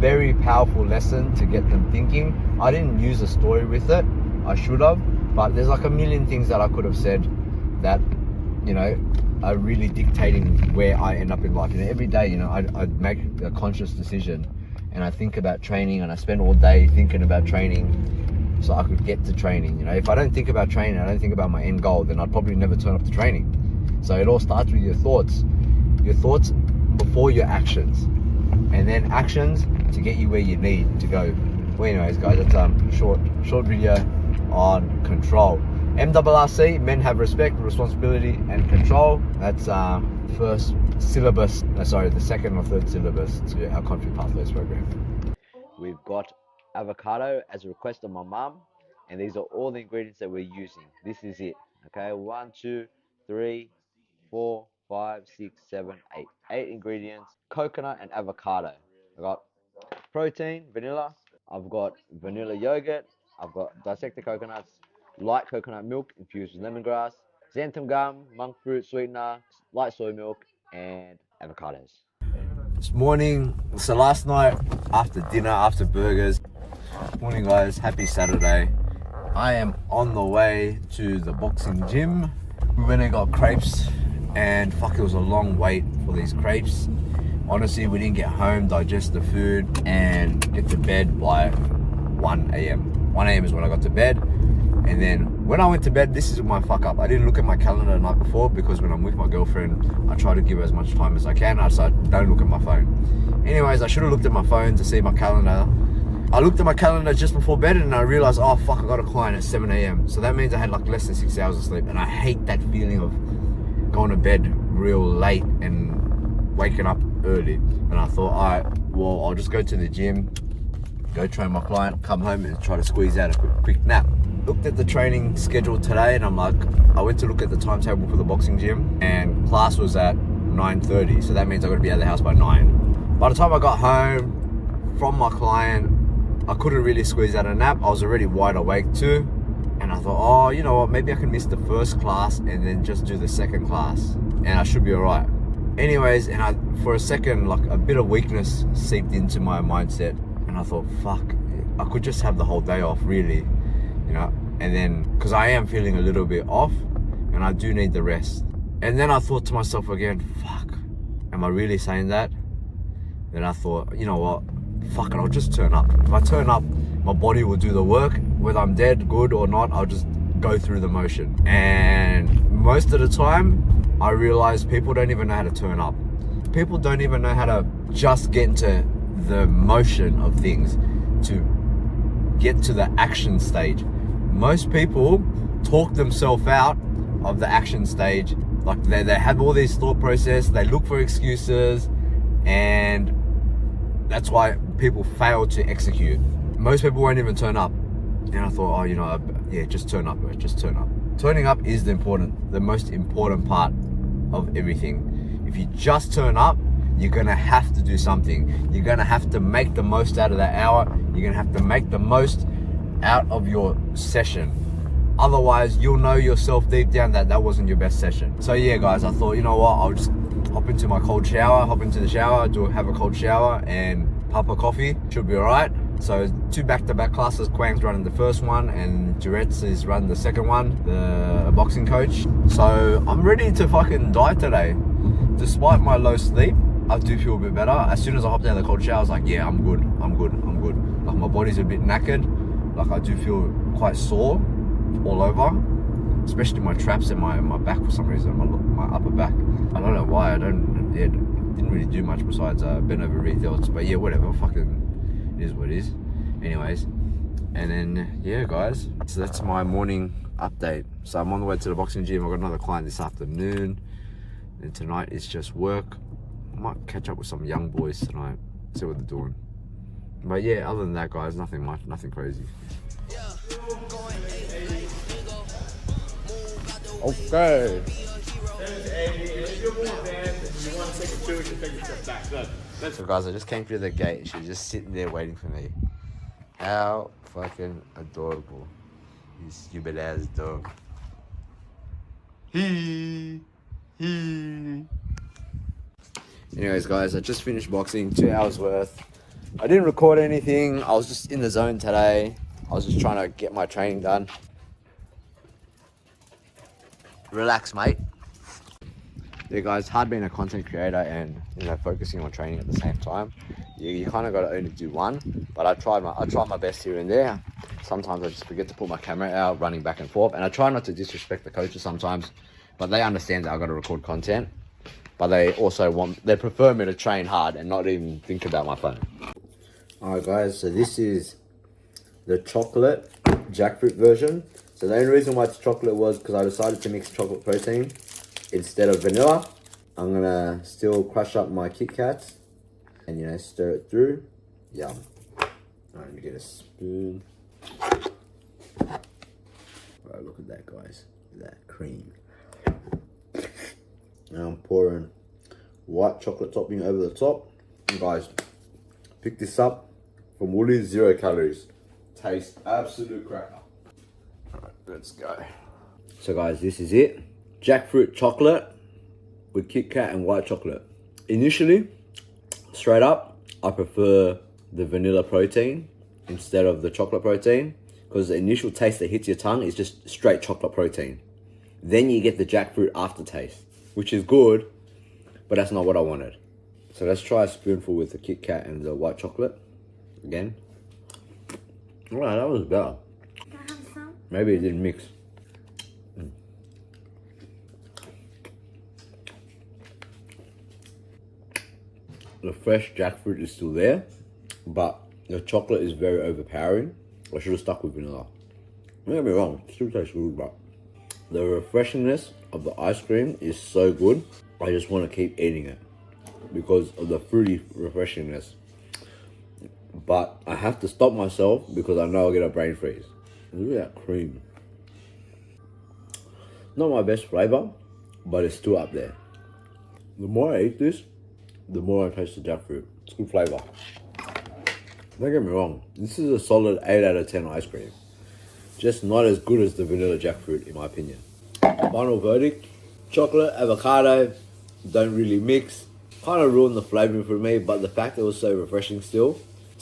very powerful lesson to get them thinking. I didn't use a story with it. I should have, but there's like a million things that I could have said that, you know, are really dictating where I end up in life. You know, every day, you know, I make a conscious decision, and I think about training, and I spend all day thinking about training so I could get to training. You know, if I don't think about training, I don't think about my end goal, then I'd probably never turn up to training. So it all starts with your thoughts before your actions, and then actions to get you where you need to go. Well, anyways, guys, that's short video on control. MRRC, men have respect, responsibility, and control. That's first syllabus, the second or third syllabus to our Confit Pathways program. We've got avocado as a request of my mum, and these are all the ingredients that we're using. This is it. Okay, 1, 2, 3, 4, 5, 6, 7, 8. 8 ingredients: coconut and avocado. I got protein, vanilla. I've got vanilla yogurt. I've got dissected coconuts, light coconut milk infused with lemongrass, xanthan gum, monk fruit sweetener, light soy milk, and avocados. This morning, so last night after dinner, after burgers. Morning guys, happy Saturday. I am on the way to the boxing gym. We went and got crepes and fuck, it was a long wait for these crepes. Honestly, we didn't get home, digest the food and get to bed by 1 a.m. 1 a.m. is when I got to bed. And then when I went to bed, this is my fuck up. I didn't look at my calendar the night before because when I'm with my girlfriend, I try to give her as much time as I can. So I don't look at my phone. Anyways, I should have looked at my phone to see my calendar. I looked at my calendar just before bed and I realized, oh fuck, I got a client at 7 a.m. So that means I had like less than 6 hours of sleep. And I hate that feeling of going to bed real late and waking up early. And I thought, all right, well, I'll just go to the gym, go train my client, come home and try to squeeze out a quick nap. Looked at the training schedule today and I'm like, I went to look at the timetable for the boxing gym and class was at 9:30. So that means I got to be out of the house by 9. By the time I got home from my client, I couldn't really squeeze out a nap. I was already wide awake too. And I thought, oh, you know what, maybe I can miss the first class and then just do the second class and I should be all right. Anyways, and for a second, like a bit of weakness seeped into my mindset. And I thought, fuck, I could just have the whole day off really, you know? And then, cause I am feeling a little bit off and I do need the rest. And then I thought to myself again, fuck, am I really saying that? Then I thought, you know what? Fuck it, I'll just turn up. If I turn up, my body will do the work. Whether I'm dead, good or not, I'll just go through the motion. And most of the time, I realize people don't even know how to turn up. People don't even know how to just get into the motion of things, to get to the action stage. Most people talk themselves out of the action stage. Like they have all these thought process, they look for excuses, and that's why people fail to execute. Most people won't even turn up. And I thought, oh, you know, yeah, just turn up, bro, just turn up. Turning up is the most important part of everything. If you just turn up, you're gonna have to do something. You're gonna have to make the most out of that hour. You're gonna have to make the most out of your session. Otherwise, you'll know yourself deep down that wasn't your best session. So yeah, guys, I thought, you know what, I'll just hop into my cold shower, hop into the shower, have a cold shower and pop a coffee. Should be all right. So 2 back-to-back classes. Quang's running the first one and Duretz is running the second one, the boxing coach. So I'm ready to fucking die today. Despite my low sleep, I do feel a bit better. As soon as I hopped out of the cold shower, I was like, yeah, I'm good. Like my body's a bit knackered. Like I do feel quite sore all over, especially my traps and my back for some reason, my upper back. I don't know why. I didn't really do much besides bend over read delts, but yeah, whatever, fucking it is what it is. Anyways, and then yeah, guys, so that's my morning update. So I'm on the way to the boxing gym. I've got another client this afternoon, and tonight it's just work. I might catch up with some young boys tonight, see what they're doing. But yeah, other than that, guys, nothing much, nothing crazy. Okay. So guys, I just came through the gate. She's just sitting there waiting for me. How fucking adorable. You stupid ass dog. Anyways, guys, I just finished boxing, 2 hours worth. I didn't record anything. I was just in the zone today. I was just trying to get my training done. Relax, mate. Yeah, guys, hard being a content creator and, you know, focusing on training at the same time. You kind of got to only do one, but I try my best here and there. Sometimes I just forget to put my camera out, running back and forth, and I try not to disrespect the coaches sometimes, but they understand that I got to record content. But they also they prefer me to train hard and not even think about my phone. Alright guys, so this is the chocolate jackfruit version. So the only reason why it's chocolate was because I decided to mix chocolate protein instead of vanilla. I'm gonna still crush up my Kit Kats and, you know, stir it through. Yum. Alright, let me get a spoon. Alright, look at that, guys. Look at that cream. Now I'm pouring white chocolate topping over the top. And guys, pick this up from Woolies, 0 calories. Tastes absolute cracker. Alright. Let's go. So guys, this is it. Jackfruit chocolate with Kit Kat and white chocolate. Initially, straight up, I prefer the vanilla protein instead of the chocolate protein, because the initial taste that hits your tongue is just straight chocolate protein. Then you get the jackfruit aftertaste, which is good, but that's not what I wanted. So let's try a spoonful with the Kit Kat and the white chocolate again. Alright, that was better. Can I have some? Maybe it didn't mix. The fresh jackfruit is still there, but the chocolate is very overpowering. I should have stuck with vanilla. Don't get me wrong, it still tastes good, but the refreshingness of the ice cream is so good. I just want to keep eating it because of the fruity refreshingness. But I have to stop myself because I know I'll get a brain freeze. Look at that cream. Not my best flavor, but it's still up there. The more I eat this, the more I taste the jackfruit. It's good flavor. Don't get me wrong, this is a solid 8 out of 10 ice cream. Just not as good as the vanilla jackfruit in my opinion. Final verdict, chocolate, avocado, don't really mix. Kind of ruined the flavor for me, but the fact it was so refreshing still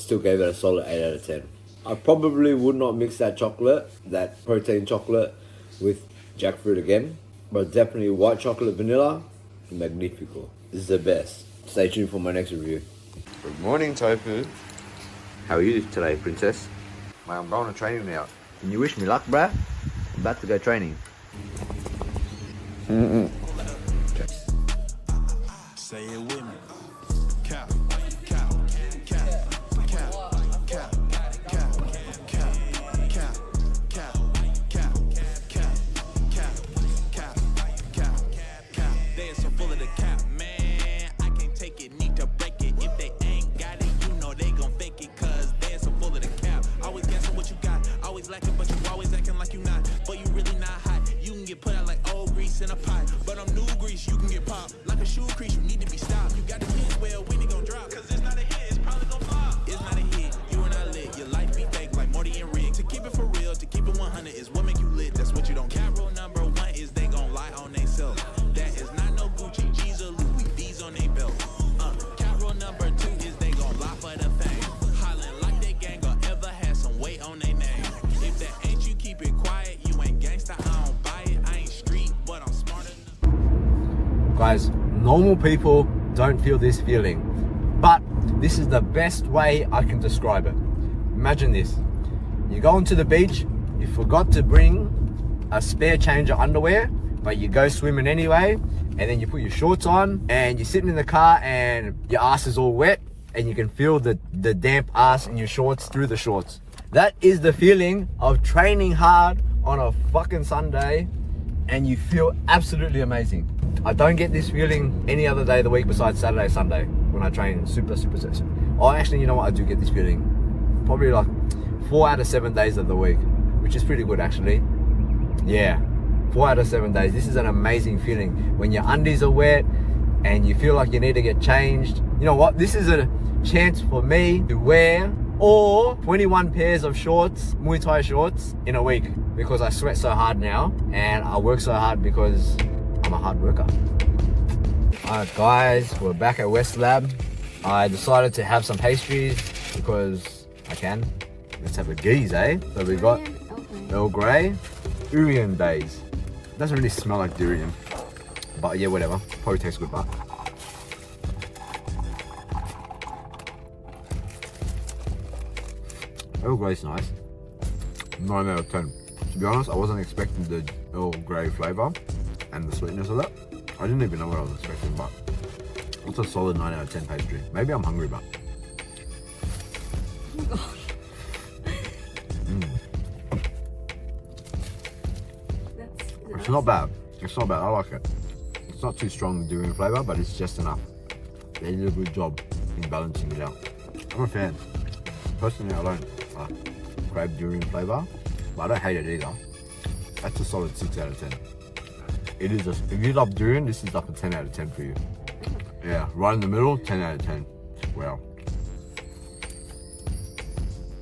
gave it a solid 8 out of 10. I probably would not mix that chocolate, that protein chocolate, with jackfruit again, but definitely white chocolate vanilla, magnifico. This is the best. Stay tuned for my next review. Good morning, Tofu. How are you today, princess? Mate, I'm going to training now. Can you wish me luck, bruh? I'm about to go training. Say it with me. Cap, cap, cap, cap, cap, cap, cap, cap, cap, cap, cap, cap, cap, cap. They are so full of the cap, man. I can't take it, need to break it. If they ain't got it, you know they gon' fake it, cause they are so full of the cap. Always guessing what you got, always lacking, but you always acting like you not. But you really not hot. You can get put out like old grease in a pot. But I'm new grease, you can get popped. Like a shoe crease, you need to be stopped. You got the hit, well, when it gon' drop? Cause it's not a hit, it's probably gon' flop. It's not a hit, you are not lit. Your life be fake like Morty and Rick. To keep it for real, to keep it 100 is what make you lit. That's what you don't care. Rule number 1 is they gon' lie on they self. That is not no Gucci, G's or Louis, D's on they belt. Cap rule number 2 is they gon' lie for the fame. Hollin' like they gang or ever had some weight on they name. If that ain't you, keep it quiet. You ain't gangsta, I don't buy it. I ain't street, but I'm smart enough. Guys, normal people don't feel this feeling, but this is the best way I can describe it. Imagine this. You go onto the beach, you forgot to bring a spare change of underwear, but you go swimming anyway, and then you put your shorts on, and you're sitting in the car, and your ass is all wet, and you can feel the damp ass in your shorts through the shorts. That is the feeling of training hard on a fucking Sunday, and you feel absolutely amazing. I don't get this feeling any other day of the week besides Saturday, Sunday, when I train super. Oh, actually, you know what? I do get this feeling probably like 4 out of 7 days of the week, which is pretty good actually. Yeah, 4 out of 7 days. This is an amazing feeling when your undies are wet and you feel like you need to get changed. You know what? This is a chance for me to wear all 21 pairs of shorts, Muay Thai shorts, in a week, because I sweat so hard now and I work so hard because I'm a hard worker. Alright guys, we're back at West Lab. I decided to have some pastries because I can. Let's have a geese, eh? So we got Earl Grey, durian days. Doesn't really smell like durian, but yeah, whatever. Probably tastes good, but. Earl Grey's nice. 9 out of 10. To be honest, I wasn't expecting the Earl Grey flavour and the sweetness of that. I didn't even know what I was expecting, but it's a solid 9 out of 10 pastry. Maybe I'm hungry, but. It's not bad. It's not bad. I like it. It's not too strong durian flavour, but it's just enough. They did a good job in balancing it out. I'm a fan. Personally, I don't crave durian flavour, but I don't hate it either. That's a solid 6 out of 10. It is just, if you love durian, this is like a 10 out of 10 for you. Yeah, right in the middle, 10 out of 10. Wow.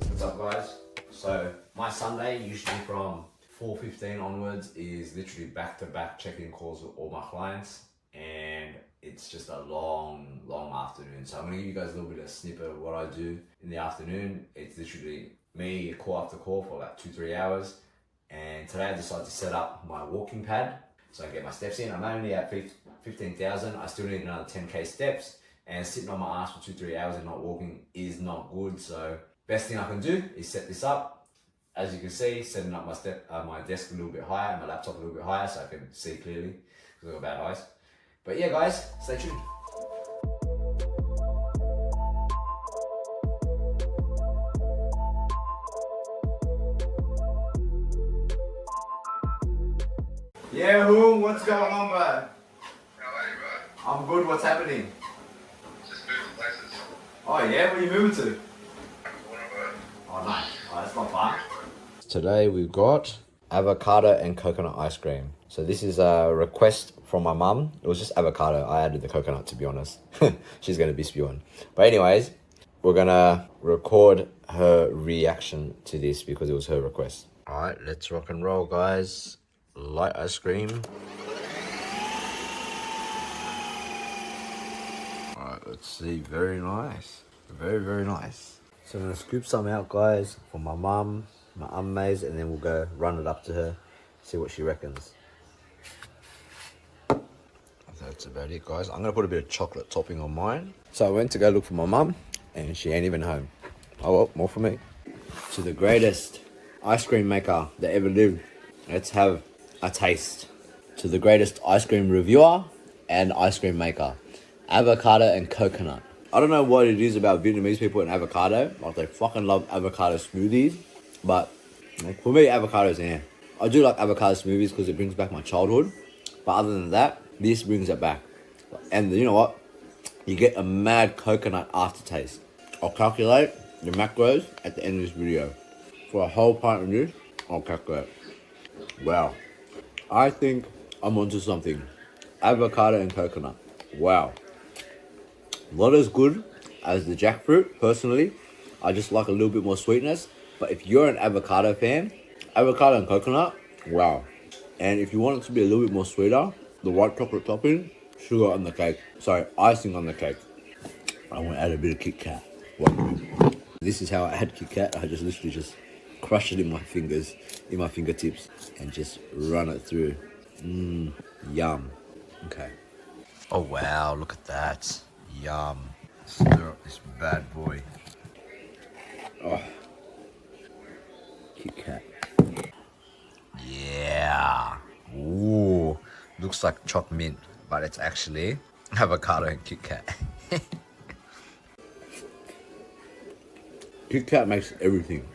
What's up guys? So my Sunday usually from 4:15 onwards is literally back-to-back check-in calls with all my clients, and it's just a long afternoon. So I'm gonna give you guys a little bit of a snippet of what I do in the afternoon. It's literally me call after call for like 2-3 hours. And today I decided to set up my walking pad so I can get my steps in. I'm only at 15,000. I still need another 10k steps, and sitting on my ass for 2-3 hours and not walking is not good. So best thing I can do is set this up. As you can see, setting up my desk a little bit higher, my laptop a little bit higher so I can see clearly because I've got bad eyes. But yeah guys, stay tuned. Yeah, what's going on, bro? How are you, bro? I'm good, what's happening? Just moving places. Oh yeah, where are you moving to? Corner, bro. Oh nice, oh, that's not far. Today we've got avocado and coconut ice cream. So this is a request from my mum. It was just avocado. I added the coconut, to be honest. She's gonna be spewing. But anyways, we're gonna record her reaction to this because it was her request. All right, let's rock and roll, guys. Light ice cream. All right, let's see. Very nice. Very nice. So I'm gonna scoop some out, guys, for my mum, my ummays, and then we'll go run it up to her, see what she reckons. That's about it, guys. I'm gonna put a bit of chocolate topping on mine. So I went to go look for my mum, and she ain't even home. Oh well, more for me. To the greatest ice cream maker that ever lived, let's have a taste. To the greatest ice cream reviewer and ice cream maker, avocado and coconut. I don't know what it is about Vietnamese people and avocado. Like, they fucking love avocado smoothies. But like, for me, avocado's in here. I do like avocado smoothies because it brings back my childhood. But other than that, this brings it back. And you know what? You get a mad coconut aftertaste. I'll calculate the macros at the end of this video. For a whole pint of this, I'll calculate. Wow. I think I'm onto something. Avocado and coconut. Wow. Not as good as the jackfruit, personally. I just like a little bit more sweetness. But if you're an avocado fan, avocado and coconut, wow. And if you want it to be a little bit more sweeter, the white chocolate topping, sugar on the cake. Sorry, icing on the cake. I want to add a bit of Kit Kat. This is how I add Kit Kat. I just literally just crush it in my fingers, in my fingertips, and just run it through. Yum. Okay. Oh wow, look at that. Yum. Stir up this bad boy. Oh. Kit Kat. Yeah. Ooh. Looks like chopped mint, but it's actually avocado and Kit Kat. Kit Kat makes everything.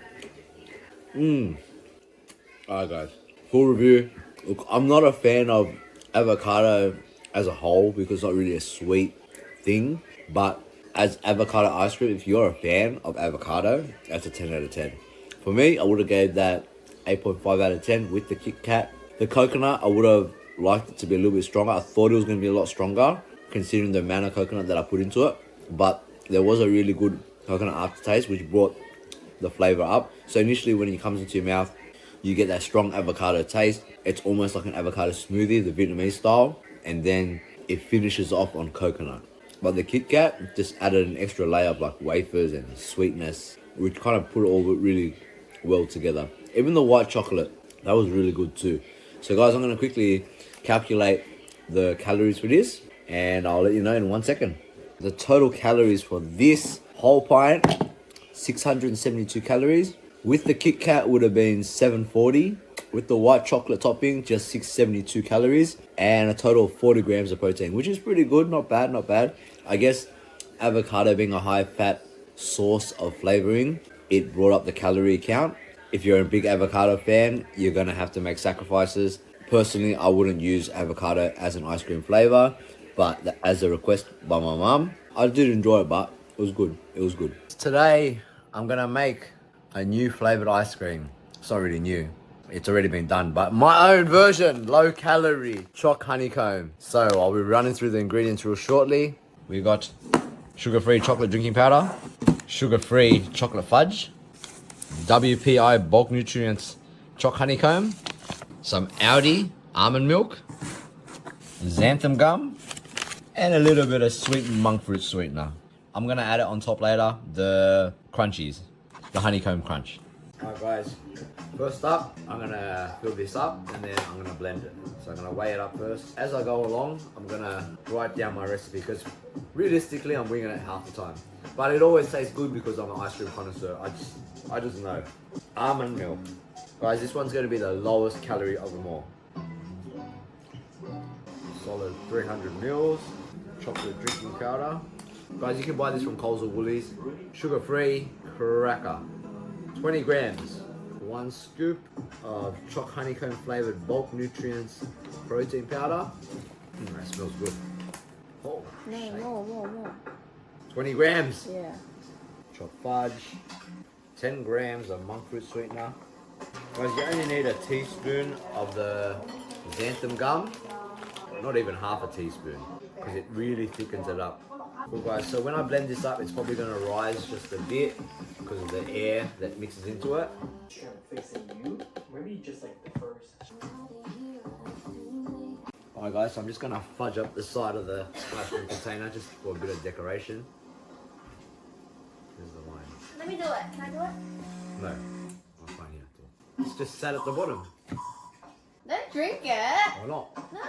Alright guys, full review. Look, I'm not a fan of avocado as a whole because it's not really a sweet thing. But as avocado ice cream, if you're a fan of avocado, that's a 10 out of 10. For me, I would have gave that 8.5 out of 10 with the Kit Kat. The coconut, I would have liked it to be a little bit stronger. I thought it was going to be a lot stronger considering the amount of coconut that I put into it. But there was a really good coconut aftertaste which brought the flavor up. So initially when it comes into your mouth, you get that strong avocado taste. It's almost like an avocado smoothie, the Vietnamese style. And then it finishes off on coconut. But the Kit Kat just added an extra layer of like wafers and sweetness, which kind of put it all really well together. Even the white chocolate, that was really good too. So guys, I'm going to quickly calculate the calories for this, and I'll let you know in 1 second. The total calories for this whole pint, 672 calories. With the Kit Kat would have been 740. With the white chocolate topping, just 672 calories. And a total of 40 grams of protein, which is pretty good. Not bad, not bad. I guess avocado being a high fat source of flavoring, it brought up the calorie count. If you're a big avocado fan, you're going to have to make sacrifices. Personally, I wouldn't use avocado as an ice cream flavor. But as a request by my mum, I did enjoy it, but it was good. It was good. Today, I'm going to make a new flavored ice cream. It's not really new. It's already been done, but my own version, low calorie, choc honeycomb. So I'll be running through the ingredients real shortly. We got sugar-free chocolate drinking powder, sugar-free chocolate fudge, WPI bulk nutrients choc honeycomb, some Audi almond milk, xanthan gum, and a little bit of sweet monk fruit sweetener. I'm gonna add it on top later, the crunchies, the honeycomb crunch. Alright guys, first up, I'm gonna fill this up and then I'm gonna blend it. So I'm gonna weigh it up first. As I go along, I'm gonna write down my recipe because realistically, I'm winging it half the time. But it always tastes good because I'm an ice cream connoisseur. I just know. Almond milk. Guys, this one's gonna be the lowest calorie of them all. Solid 300 mils. Chocolate drinking powder. Guys, you can buy this from Coles or Woolies. Sugar-free cracker. 20 grams. 1 scoop of choc honeycomb flavored bulk nutrients protein powder. That smells good. Oh, No, more. 20 grams. Yeah. Chopped fudge. 10 grams of monk fruit sweetener. Guys, you only need a teaspoon of the xanthan gum. Not even half a teaspoon, because it really thickens it up. Cool guys, so when I blend this up, it's probably going to rise just a bit because of the air that mixes into it. Alright guys, so I'm just going to fudge up the side of the ice cream container just for a bit of decoration. Here's the line. Let me do it. Can I do it? No, I'm fine here. It's just sat at the bottom. Don't drink it. Why not? No.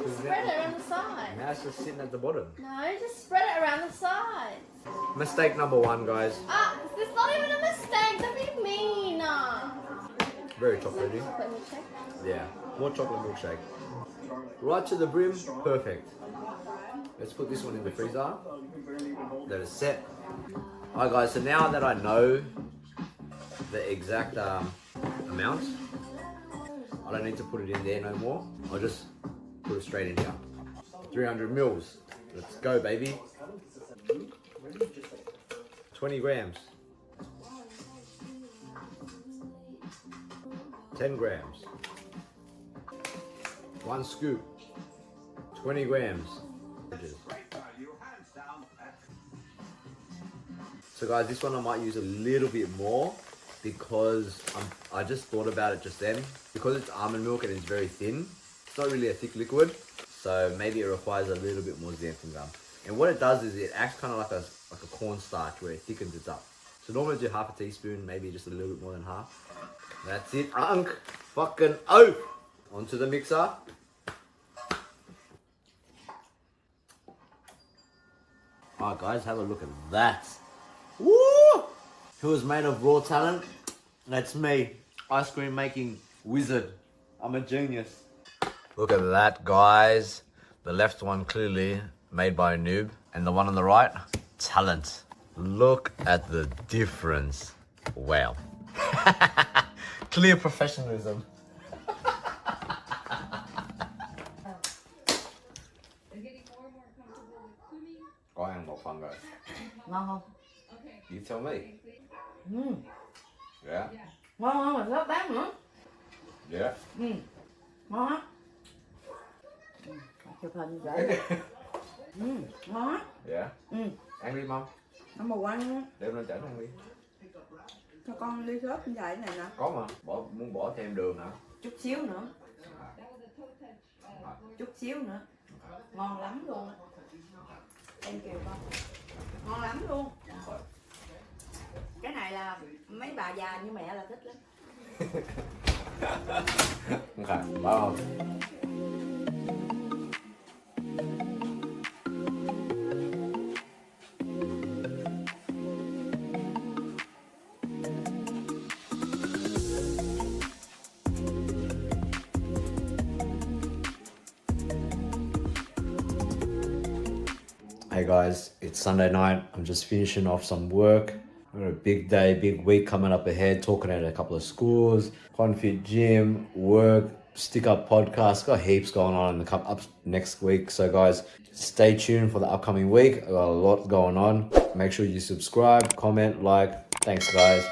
Just spread it around the side. Now it's just sitting at the bottom. No, just spread it around the side. Mistake number 1, guys. It's not even a mistake. Don't be mean. Very chocolatey. Chocolate milkshake? Yeah, more chocolate milkshake. Right to the brim, perfect. Let's put this one in the freezer. That is set. Alright guys, so now that I know the exact amount, I don't need to put it in there no more. I'll just put it straight in here. 300 mils. Let's go, baby. 20 grams. 10 grams. 1 scoop. 20 grams. So guys, this one I might use a little bit more because I just thought about it just then. Because it's almond milk and it's very thin, it's not really a thick liquid, so maybe it requires a little bit more xanthan gum. And what it does is it acts kind of like a cornstarch where it thickens it up. So normally do half a teaspoon, maybe just a little bit more than half. That's it, fucking oath. Onto the mixer. Alright guys, have a look at that. Woo! Who is made of raw talent? That's me. Ice cream making wizard. I'm a genius. Look at that, guys. The left one clearly made by a noob. And the one on the right, talent. Look at the difference. Wow. Clear professionalism. I am not fungo. Ngon không? You tell me. Yeah? Ngon không? Mình rất bán nữa. Yeah? Ngon á. Chụp hình vậy. Ngon á. Yeah? Ăn đi mong. Ăn một ăn Đem lên chảnh ăn đi. cho con ly sốt như vậy này nè. Có mà, muốn bỏ thêm đường hả? Chút xíu nữa. Chút xíu nữa. Ngon lắm luôn. Em kêu con. Ngon lắm luôn. Cái này là mấy bà già như mẹ là thích lắm. Okay, wow. Hey guys, it's Sunday night. I'm just finishing off some work. We've got a big day, big week coming up ahead, talking at a couple of schools, Confit gym, work, stick up podcast. Got heaps going on in the up next week. So guys, stay tuned for the upcoming week. I got a lot going on. Make sure you subscribe, comment, like. Thanks guys.